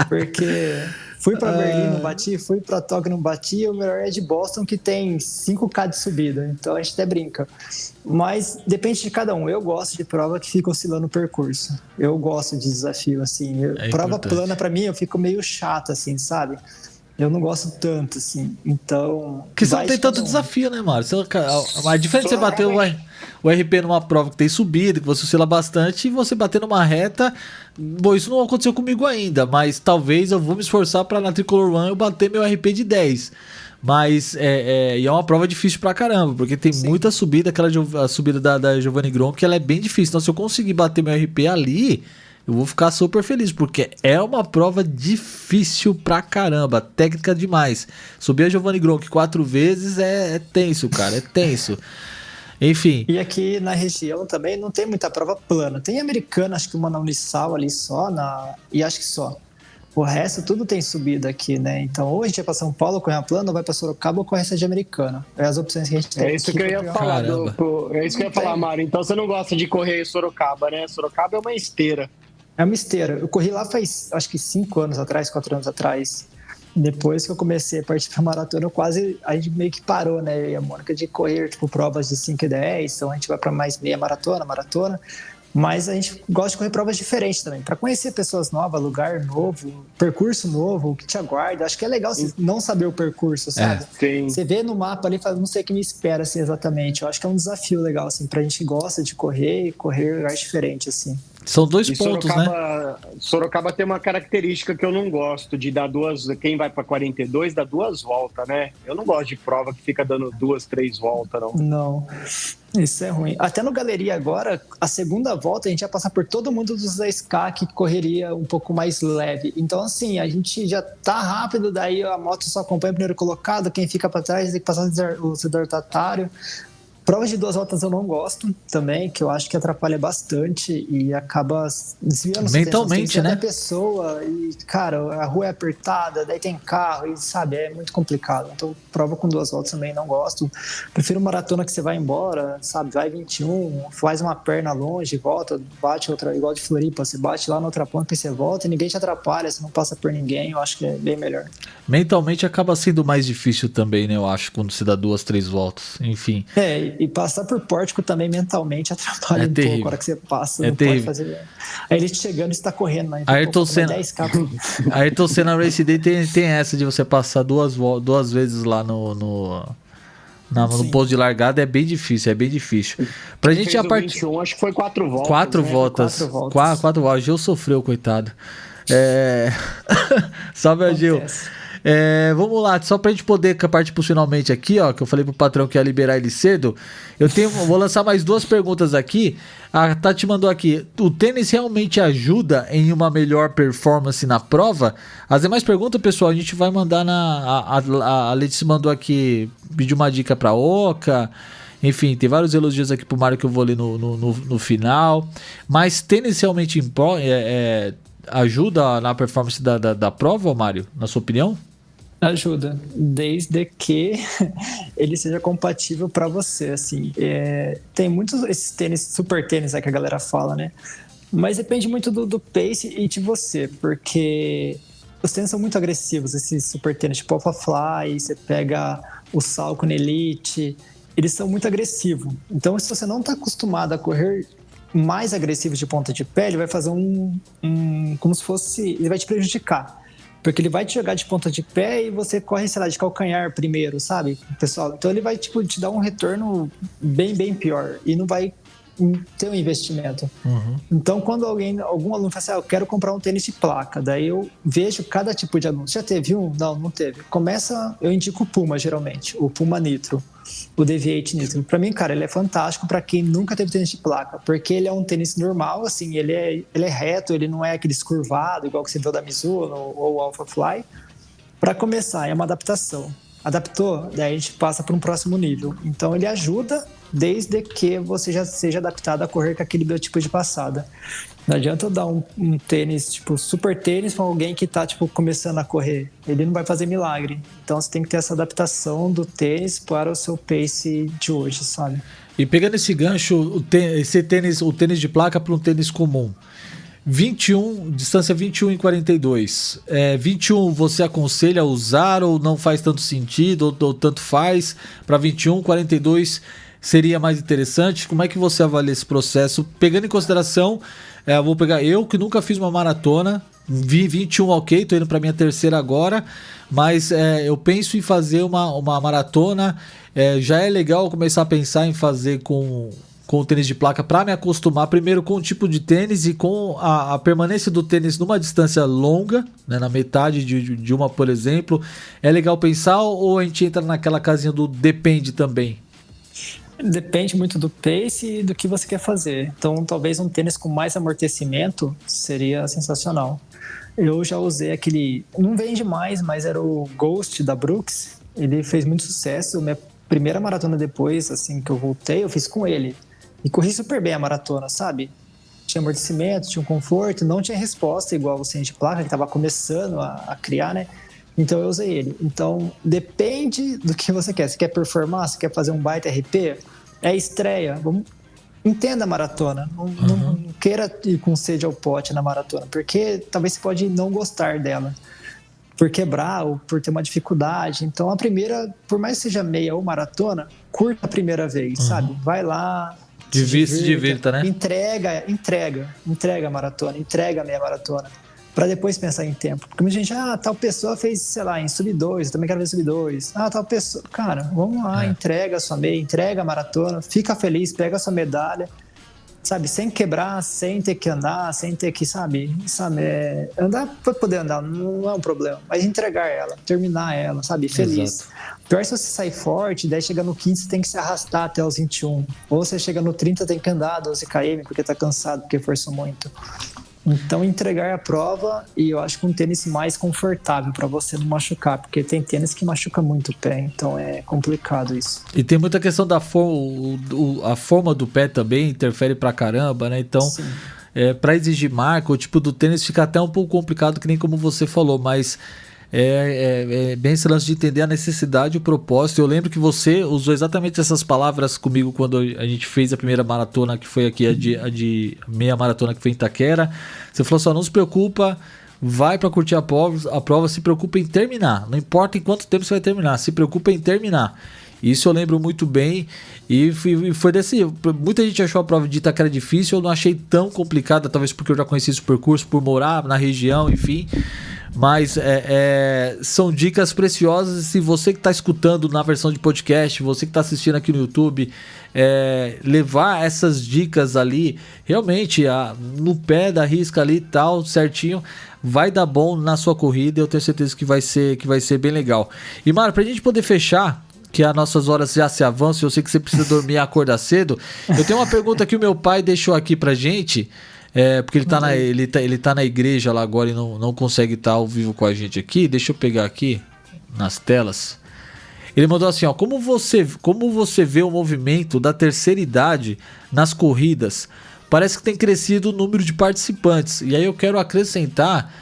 Porque fui pra Berlim, não bati, fui pra Tóquio, não bati, e o melhor é de Boston, que tem 5K de subida. Então a gente até brinca. Mas depende de cada um. Eu gosto de prova que fica oscilando o percurso. Eu gosto de desafio, assim. Prova plana, pra mim, eu fico meio chato, assim, sabe? Eu não gosto tanto, assim. Então. Porque você não tem tanto desafio, né, Mário? A diferença é você bater o RP numa prova que tem subida, que você oscila bastante, e você bater numa reta. Bom, isso não aconteceu comigo ainda, mas talvez eu vou me esforçar pra na Tricolor One eu bater meu RP de 10. Mas é uma prova difícil pra caramba, porque tem muita subida, a subida da Giovanni Gronk, que ela é bem difícil. Então, se eu conseguir bater meu RP ali, eu vou ficar super feliz, porque é uma prova difícil pra caramba, técnica demais. Subir a Giovanni Gronk 4 vezes é tenso, cara, é tenso. Enfim. E aqui na região também não tem muita prova plana. Tem americana, acho que uma na Unisal ali só, e acho que só. O resto tudo tem subida aqui, né? Então, ou a gente vai pra São Paulo, correr a plana, ou vai pra Sorocaba, ou corre essa de americana. É as opções que a gente tem. É isso que eu ia falar, é isso que eu ia falar, Mário. Então você não gosta de correr Sorocaba, né? Sorocaba é uma esteira. É uma esteira. Eu corri lá faz, acho que 5 anos atrás, 4 anos atrás. Depois que eu comecei a partir pra maratona, a gente meio que parou, né? Eu e a Mônica, de correr, tipo, provas de 5 e 10. Então a gente vai pra mais meia maratona. Mas a gente gosta de correr provas diferentes também, para conhecer pessoas novas, lugar novo, percurso novo, o que te aguarda. Acho que é legal você não saber o percurso, sabe? Você vê no mapa ali e fala, não sei o que me espera, assim, exatamente. Eu acho que é um desafio legal, assim, pra gente que gosta de correr em lugares diferentes, assim. São 2 pontos, né? Sorocaba tem uma característica que eu não gosto, de dar quem vai para 42 dá 2 voltas, né? Eu não gosto de prova que fica dando 2, 3 voltas, não. Não, isso é ruim. Até no Galeria agora, a segunda volta a gente ia passar por todo mundo dos 10K que correria um pouco mais leve. Então, assim, a gente já tá rápido, daí a moto só acompanha o primeiro colocado, quem fica para trás tem que passar o retardatário. Provas de 2 voltas eu não gosto também, que eu acho que atrapalha bastante e acaba desviando mentalmente, né? Da pessoa e, cara, a rua é apertada, daí tem carro e, sabe, é muito complicado. Então, prova com 2 voltas também não gosto. Prefiro maratona que você vai embora, sabe, vai 21, faz uma perna longe, volta, bate outra, igual de Floripa, você bate lá na outra ponta e você volta e ninguém te atrapalha, você não passa por ninguém, eu acho que é bem melhor. Mentalmente acaba sendo mais difícil também, né, eu acho, quando se dá 2, 3 voltas, enfim. E passar por pórtico também mentalmente atrapalha terrível. Pouco. A hora que você passa, não terrível. Pode fazer. Aí ele chegando e você tá correndo. Mas Ayrton Senna Race Day tem essa de você passar 2 vezes lá no no posto de largada é bem difícil, Pra Quem gente fez a parte 21, acho que foi 4 voltas. 4 né? voltas. 4 voltas. 4 voltas. Gil sofreu, coitado. Salve a Gil. Vamos lá, só pra gente poder partir pro finalmente aqui, ó, que eu falei pro patrão que ia liberar ele cedo. Vou lançar mais 2 perguntas aqui. A Tati mandou aqui: o tênis realmente ajuda em uma melhor performance na prova? As demais perguntas, pessoal, a gente vai mandar a Letícia mandou aqui, pediu uma dica pra Oca. Enfim, tem vários elogios aqui pro Mário que eu vou ler no final. Mas tênis realmente ajuda na performance da prova, Mário, na sua opinião? Ajuda, desde que ele seja compatível para você, assim. Tem muitos esses tênis, super tênis que a galera fala, né? Mas depende muito do pace e de você, porque os tênis são muito agressivos, esses super tênis, tipo Alpha Fly, você pega o Salcone Elite, eles são muito agressivos. Então, se você não está acostumado a correr mais agressivo de ponta de pé, ele vai fazer como se fosse... Ele vai te prejudicar. Porque ele vai te jogar de ponta de pé e você corre, sei lá, de calcanhar primeiro, sabe, pessoal? Então ele vai, te dar um retorno bem pior e não vai ter um investimento. Uhum. Então, quando algum aluno fala assim, eu quero comprar um tênis de placa, daí eu vejo cada tipo de aluno. Já teve um? Não teve. Eu indico o Puma, geralmente. O Puma Nitro. O Deviate Nitro. Pra mim, cara, ele é fantástico pra quem nunca teve tênis de placa, porque ele é um tênis normal, assim, ele é reto, ele não é aquele curvado, igual que você viu da Mizuno ou Alpha Fly. Pra começar, é uma adaptação. Adaptou, daí a gente passa para um próximo nível. Então, ele ajuda desde que você já seja adaptado a correr com aquele biotipo de passada. Não adianta eu dar um tênis, tipo, super tênis para alguém que tá, tipo, começando a correr. Ele não vai fazer milagre. Então, você tem que ter essa adaptação do tênis para o seu pace de hoje, sabe? E pegando esse gancho, o tênis de placa para um tênis comum. 21, distância 21 e 42. 21 você aconselha a usar ou não faz tanto sentido, ou tanto faz? Para 21, 42 seria mais interessante? Como é que você avalia esse processo? Pegando em consideração, vou pegar eu que nunca fiz uma maratona, vi 21 ok, tô indo para minha terceira agora, mas eu penso em fazer uma maratona, já é legal começar a pensar em fazer com o tênis de placa para me acostumar primeiro com o tipo de tênis e com a permanência do tênis numa distância longa, né, na metade de uma, por exemplo. É legal pensar ou a gente entra naquela casinha do depende também? Depende muito do pace e do que você quer fazer. Então, talvez um tênis com mais amortecimento seria sensacional. Eu já usei aquele... Não vende mais, mas era o Ghost da Brooks. Ele fez muito sucesso. Minha primeira maratona depois, assim, que eu voltei, eu fiz com ele. E corri super bem a maratona, sabe? Tinha amortecimento, tinha um conforto, não tinha resposta igual o tênis de placa, que estava começando a criar, né? Então eu usei ele. Então depende do que você quer. Você quer performar? Você quer fazer um baita RP? É estreia. Entenda a maratona. Não queira ir com sede ao pote na maratona, porque talvez você pode não gostar dela. Por quebrar ou por ter uma dificuldade. Então a primeira, por mais que seja meia ou maratona, curta a primeira vez, sabe? Vai lá, se divirta, né? Entrega a maratona, entrega a meia maratona, para depois pensar em tempo. Porque muita gente, tal pessoa fez, sei lá, em sub-2, eu também quero ver sub-2. Tal pessoa, cara, vamos lá, entrega a sua meia, entrega a maratona, fica feliz, pega a sua medalha, sabe, sem quebrar, sem ter que andar, sem ter que, sabe, andar para poder andar, não é um problema, mas entregar ela, terminar ela, sabe, feliz. Exato. Pior se você sair forte, daí chega no 15 você tem que se arrastar até os 21, ou você chega no 30 tem que andar 12 km porque tá cansado, porque forçou muito. Então entregar a prova, e eu acho que um tênis mais confortável para você não machucar, porque tem tênis que machuca muito o pé, então é complicado isso. E tem muita questão da a forma do pé também interfere pra caramba, né? Então, para exigir marca, o tipo do tênis fica até um pouco complicado, que nem como você falou, mas é bem esse lance de entender a necessidade e o propósito. Eu lembro que você usou exatamente essas palavras comigo quando a gente fez a primeira maratona, que foi aqui a de meia maratona, que foi em Itaquera. Você falou só, não se preocupa, vai para curtir a prova, se preocupa em terminar. Não importa em quanto tempo você vai terminar, se preocupa em terminar. Isso eu lembro muito bem e foi desse... Muita gente achou a prova de Itaquera difícil, eu não achei tão complicada, talvez porque eu já conheci esse percurso, por morar na região, enfim... Mas são dicas preciosas. Se você que está escutando na versão de podcast, você que está assistindo aqui no YouTube, levar essas dicas ali, realmente, no pé da risca ali e tal, certinho, vai dar bom na sua corrida. Eu tenho certeza que vai ser bem legal. E, Mário, pra gente poder fechar, que as nossas horas já se avançam, eu sei que você precisa dormir e acordar cedo, eu tenho uma pergunta que o meu pai deixou aqui pra gente, porque ele tá na igreja lá agora e não consegue estar ao vivo com a gente aqui. Deixa eu pegar aqui nas telas. Ele mandou assim, ó: como você vê o movimento da terceira idade nas corridas? Parece que tem crescido o número de participantes. E aí eu quero acrescentar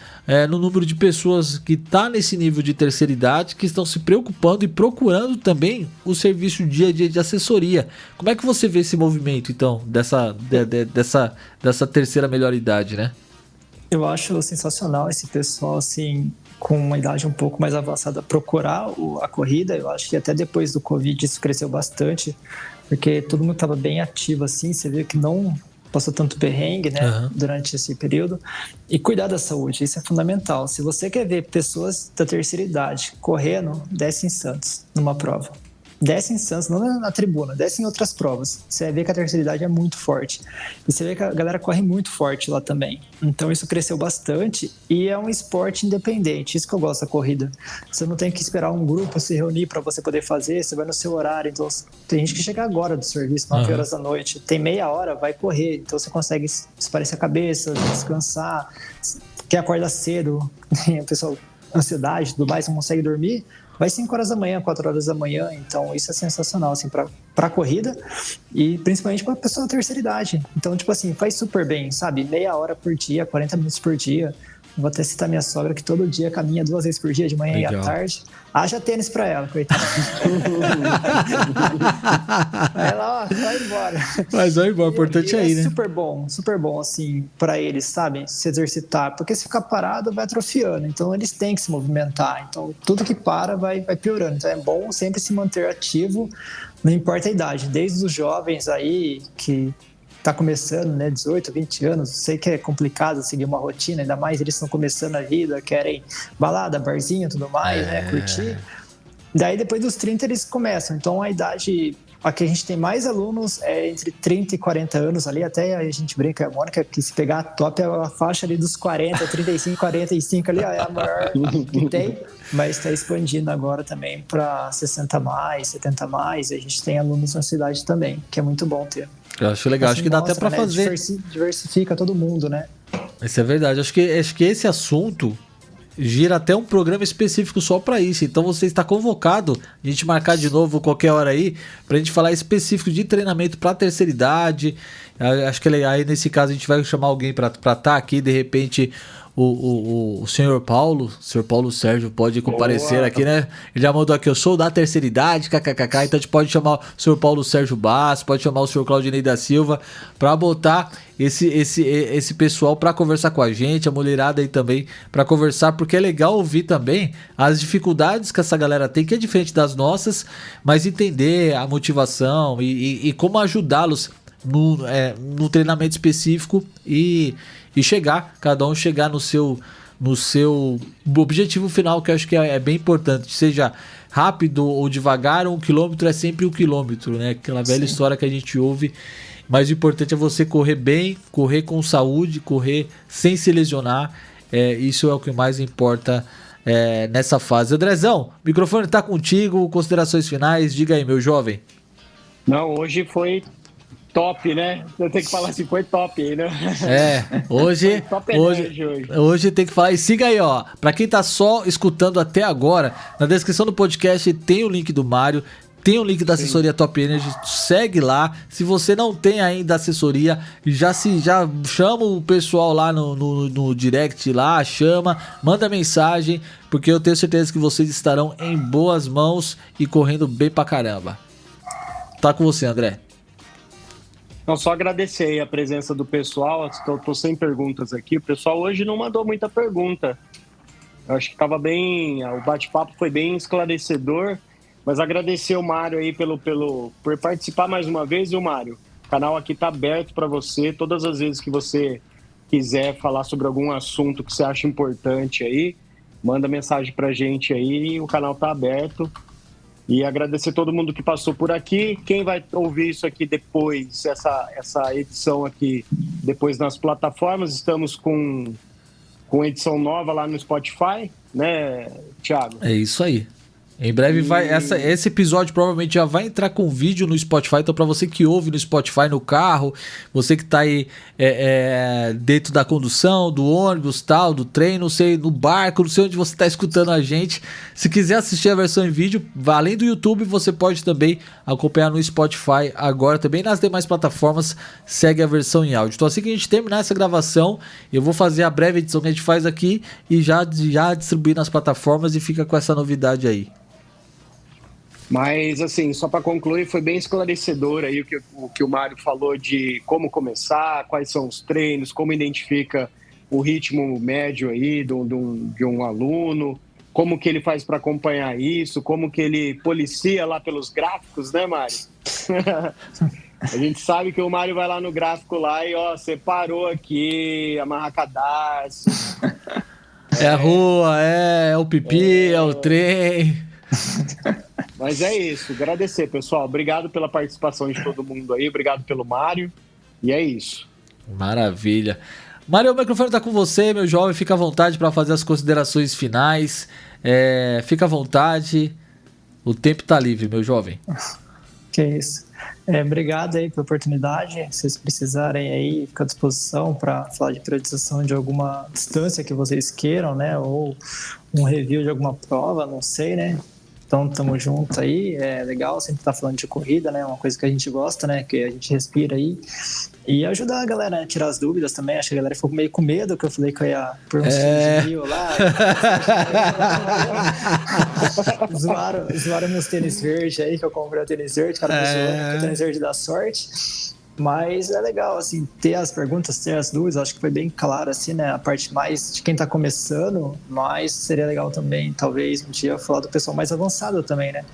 no número de pessoas que está nesse nível de terceira idade, que estão se preocupando e procurando também o serviço dia a dia de assessoria. Como é que você vê esse movimento, então, dessa terceira melhor idade, né? Eu acho sensacional esse pessoal, assim, com uma idade um pouco mais avançada, procurar a corrida. Eu acho que até depois do Covid isso cresceu bastante, porque todo mundo estava bem ativo, assim, você vê que não passou tanto perrengue, né, durante esse período, e cuidar da saúde, isso é fundamental. Se você quer ver pessoas da terceira idade correndo, desce em Santos, numa prova. Desce em Santos, não na tribuna, desce em outras provas. Você vai ver que a terceira idade é muito forte. E você vê que a galera corre muito forte lá também. Então isso cresceu bastante e é um esporte independente. Isso que eu gosto da corrida. Você não tem que esperar um grupo se reunir para você poder fazer, você vai no seu horário. Então tem gente que chega agora do serviço, 9 horas da noite. Tem meia hora, vai correr. Então você consegue espairecer a cabeça, descansar. Quer acordar cedo, o pessoal, ansiedade e tudo mais, não consegue dormir. Vai 5 horas da manhã, 4 horas da manhã, então isso é sensacional, assim, pra corrida e principalmente pra pessoa da terceira idade. Então, tipo assim, faz super bem, sabe? Meia hora por dia, 40 minutos por dia. Vou até citar minha sogra, que todo dia caminha 2 vezes por dia, de manhã e à tarde. Haja tênis pra ela, coitada. Aí ela, vai embora. Mas vai embora, o importante é aí, né? É super bom, assim, pra eles, sabe? Se exercitar. Porque se ficar parado, vai atrofiando. Então, eles têm que se movimentar. Então, tudo que para vai piorando. Então, é bom sempre se manter ativo, não importa a idade. Desde os jovens aí, que tá começando, né, 18, 20 anos, sei que é complicado seguir uma rotina, ainda mais eles estão começando a vida, querem balada, barzinho, tudo mais, né, curtir. Daí depois dos 30 eles começam, então a idade, aqui a gente tem mais alunos entre 30 e 40 anos ali, até a gente brinca, a Mônica, que se pegar a top é a faixa ali dos 40, 35, 45 ali, é a maior que tem, mas está expandindo agora também para 60 mais, 70 mais, e a gente tem alunos na cidade também, que é muito bom ter. Eu acho legal, assim, acho que dá até pra fazer. Diversifica todo mundo, né? Isso é verdade, acho que esse assunto gira até um programa específico só pra isso. Então você está convocado, a gente marcar de novo qualquer hora aí, pra gente falar específico de treinamento pra terceira idade. Acho que aí nesse caso a gente vai chamar alguém pra estar aqui, de repente o senhor Paulo Sérgio pode comparecer aqui, né? Ele já mandou aqui, eu sou da terceira idade, kkkk, então a gente pode chamar o senhor Paulo Sérgio Bass, pode chamar o senhor Claudinei da Silva pra botar esse pessoal pra conversar com a gente, a mulherada aí também pra conversar, porque é legal ouvir também as dificuldades que essa galera tem, que é diferente das nossas, mas entender a motivação e como ajudá-los no treinamento específico e cada um chegar no seu objetivo final, que eu acho que é bem importante, seja rápido ou devagar, 1 quilômetro é sempre 1 quilômetro, né? Aquela velha história que a gente ouve, mas o importante é você correr bem, correr com saúde, correr sem se lesionar, isso é o que mais importa nessa fase. Andrezão, o microfone tá contigo, considerações finais, diga aí, meu jovem. Não, hoje foi top, né? Eu tenho que falar assim, foi top aí, né? Hoje tem que falar. E siga aí, ó. Pra quem tá só escutando até agora, na descrição do podcast tem o link do Mário, tem o link da assessoria Top Energy, segue lá. Se você não tem ainda assessoria, já chama o pessoal lá no direct lá, manda mensagem, porque eu tenho certeza que vocês estarão em boas mãos e correndo bem pra caramba. Tá com você, André. Não, só agradecer aí a presença do pessoal. Estou sem perguntas aqui. O pessoal hoje não mandou muita pergunta. Eu acho que estava bem... O bate-papo foi bem esclarecedor. Mas agradecer o Mário aí por participar mais uma vez, viu, Mário? O canal aqui está aberto para você. Todas as vezes que você quiser falar sobre algum assunto que você acha importante aí, manda mensagem pra gente aí, o canal tá aberto. E agradecer todo mundo que passou por aqui. Quem vai ouvir isso aqui depois, essa edição aqui, depois nas plataformas, estamos com edição nova lá no Spotify, né, Thiago? É isso aí. Em breve esse episódio provavelmente já vai entrar com vídeo no Spotify, então para você que ouve no Spotify no carro, você que tá aí dentro da condução, do ônibus, tal, do trem, não sei, no barco, não sei onde você tá escutando a gente, se quiser assistir a versão em vídeo, além do YouTube, você pode também acompanhar no Spotify agora, também nas demais plataformas, segue a versão em áudio. Então assim que a gente terminar essa gravação, eu vou fazer a breve edição que a gente faz aqui e já distribuir nas plataformas e fica com essa novidade aí. Mas, assim, só para concluir, foi bem esclarecedor aí o que o Mário falou de como começar, quais são os treinos, como identifica o ritmo médio aí de um aluno, como que ele faz para acompanhar isso, como que ele policia lá pelos gráficos, né, Mário? A gente sabe que o Mário vai lá no gráfico lá e, ó, separou aqui, amarra cadarço. É a rua, é o pipi, é o trem... Mas é isso, agradecer, pessoal. Obrigado pela participação de todo mundo aí, obrigado pelo Mário. E é isso. Maravilha. Mário, o microfone tá com você, meu jovem. Fica à vontade para fazer as considerações finais. Fica à vontade. O tempo tá livre, meu jovem. Que isso. Obrigado aí pela oportunidade. Se vocês precisarem aí, fica à disposição para falar de periodização de alguma distância que vocês queiram, né? Ou um review de alguma prova, não sei, né? Então, tamo junto aí, é legal sempre estar falando de corrida, né, uma coisa que a gente gosta, né, que a gente respira aí, e ajudar a galera a tirar as dúvidas também. Acho que a galera ficou meio com medo, que eu falei que eu ia por uns 15 mil lá. Zoaram meus tênis verdes aí, que eu comprei o tênis verde, cara, que o tênis verde dá sorte. Mas é legal, assim, ter as perguntas, ter as dúvidas. Acho que foi bem claro, assim, né? A parte mais de quem tá começando, mas seria legal também, talvez, um dia falar do pessoal mais avançado também, né?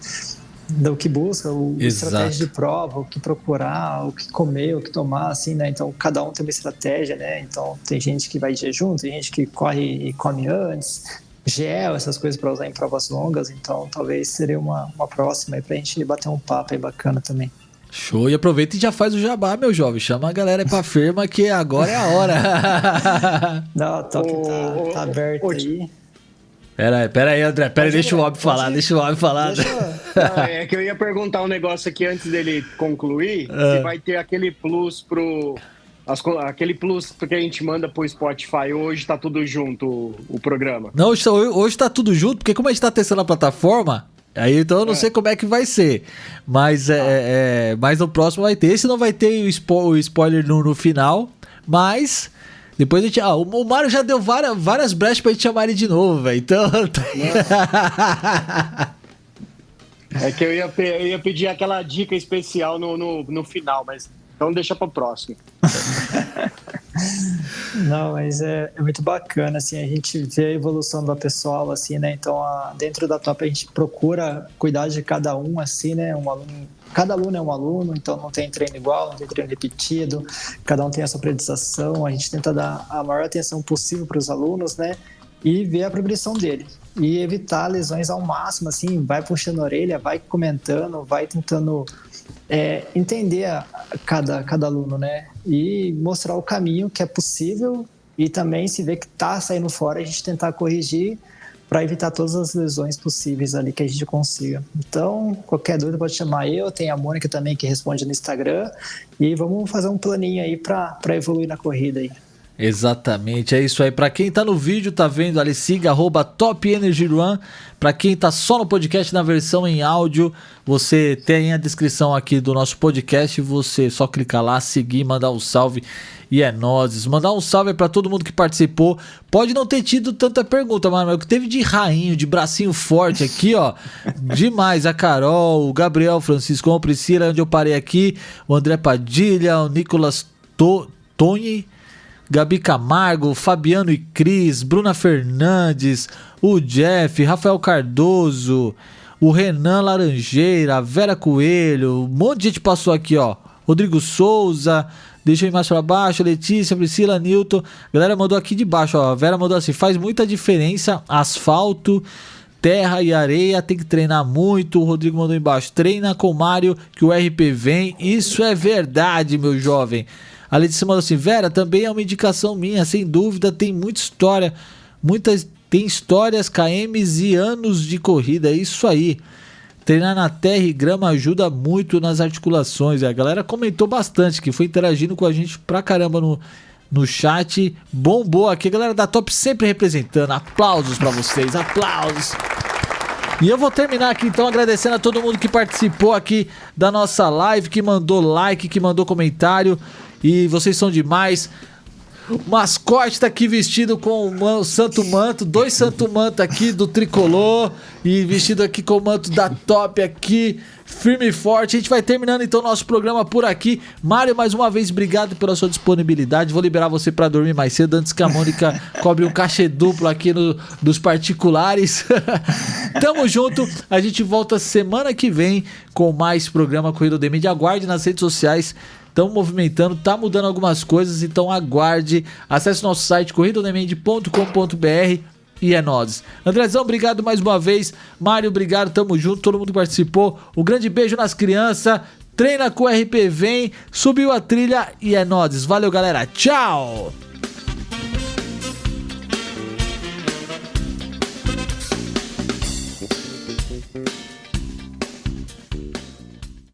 Do que busca, o estratégia de prova, o que procurar, o que comer, o que tomar, assim, né? Então, cada um tem uma estratégia, né? Então, tem gente que vai de jejum, tem gente que corre e come antes, gel, essas coisas para usar em provas longas. Então, talvez seria uma próxima aí pra gente bater um papo aí bacana também. Show, e aproveita e já faz o jabá, meu jovem. Chama a galera aí pra firma que agora é a hora. Não, top, tá aberto aí. Pera aí, André. Deixa o homem falar. É que eu ia perguntar um negócio aqui antes dele concluir. Se vai ter aquele plus aquele plus que a gente manda pro Spotify. Hoje tá tudo junto o programa. Não, hoje tá tudo junto, porque como a gente tá testando a plataforma, aí então eu não sei como é que vai ser. Mas mas no próximo vai ter. Esse não vai ter o spoiler no final, mas depois a gente... o Mário já deu várias brechas pra gente chamar ele de novo, velho. Então... É que eu ia pedir aquela dica especial no final, mas então deixa para o próximo. Não, mas é muito bacana, assim, a gente vê a evolução do pessoal, assim, né? Então, dentro da Top a gente procura cuidar de cada um, assim, né? Cada aluno é um aluno, então não tem treino igual, não tem treino repetido, cada um tem a sua priorização, a gente tenta dar a maior atenção possível para os alunos, né? E ver a progressão dele. E evitar lesões ao máximo, assim, vai puxando a orelha, vai comentando, vai tentando entender cada aluno, né? E mostrar o caminho que é possível e também se ver que tá saindo fora, a gente tentar corrigir para evitar todas as lesões possíveis ali que a gente consiga. Então, qualquer dúvida pode chamar eu, tem a Mônica também que responde no Instagram e vamos fazer um planinho aí para evoluir na corrida aí. Exatamente, é isso aí. Pra quem tá no vídeo, tá vendo ali, siga @TopEnergyRun. Pra quem tá só no podcast na versão em áudio, você tem a descrição aqui do nosso podcast, você só clicar lá, seguir, mandar um salve e é nóis. Mandar um salve pra todo mundo que participou. Pode não ter tido tanta pergunta, mas o que teve de rainho, de bracinho forte aqui, ó, demais. A Carol, o Gabriel Francisco, a Priscila, onde eu parei aqui, o André Padilha, o Nicolas Tony, Gabi Camargo, Fabiano e Cris, Bruna Fernandes, o Jeff, Rafael Cardoso, o Renan Laranjeira, a Vera Coelho, um monte de gente passou aqui, ó. Rodrigo Souza, deixa eu ir mais pra baixo, Letícia, Priscila, Newton, a galera mandou aqui de baixo, ó, a Vera mandou assim, faz muita diferença, asfalto, terra e areia, tem que treinar muito. O Rodrigo mandou embaixo, treina com o Mário que o RP vem. Isso é verdade, meu jovem. A Letícia mandou assim, Vera, também é uma indicação minha, sem dúvida, tem muita história, tem histórias, KMs e anos de corrida, é isso aí. Treinar na terra e grama ajuda muito nas articulações. A galera comentou bastante, que foi interagindo com a gente pra caramba no chat. Bombou aqui, a galera da Top sempre representando. Aplausos pra vocês, aplausos. E eu vou terminar aqui então agradecendo a todo mundo que participou aqui da nossa live, que mandou like, que mandou comentário. E vocês são demais. O mascote tá aqui vestido com o santo manto, 2 santo manto aqui do tricolor e vestido aqui com o manto da Top aqui, firme e forte. A gente vai terminando então o nosso programa por aqui. Mário, mais uma vez, obrigado pela sua disponibilidade. Vou liberar você para dormir mais cedo antes que a Mônica cobre um cachê duplo aqui dos particulares. Tamo junto, a gente volta semana que vem com mais programa Corrida do Demand. Aguarde nas redes sociais. Estão movimentando, tá mudando algumas coisas, então aguarde. Acesse nosso site corridaodemand.com.br e é nóis. Andrezão, obrigado mais uma vez. Mário, obrigado, tamo junto, todo mundo que participou. Um grande beijo nas crianças. Treina com o RP Vem, subiu a trilha e é nóis. Valeu, galera. Tchau!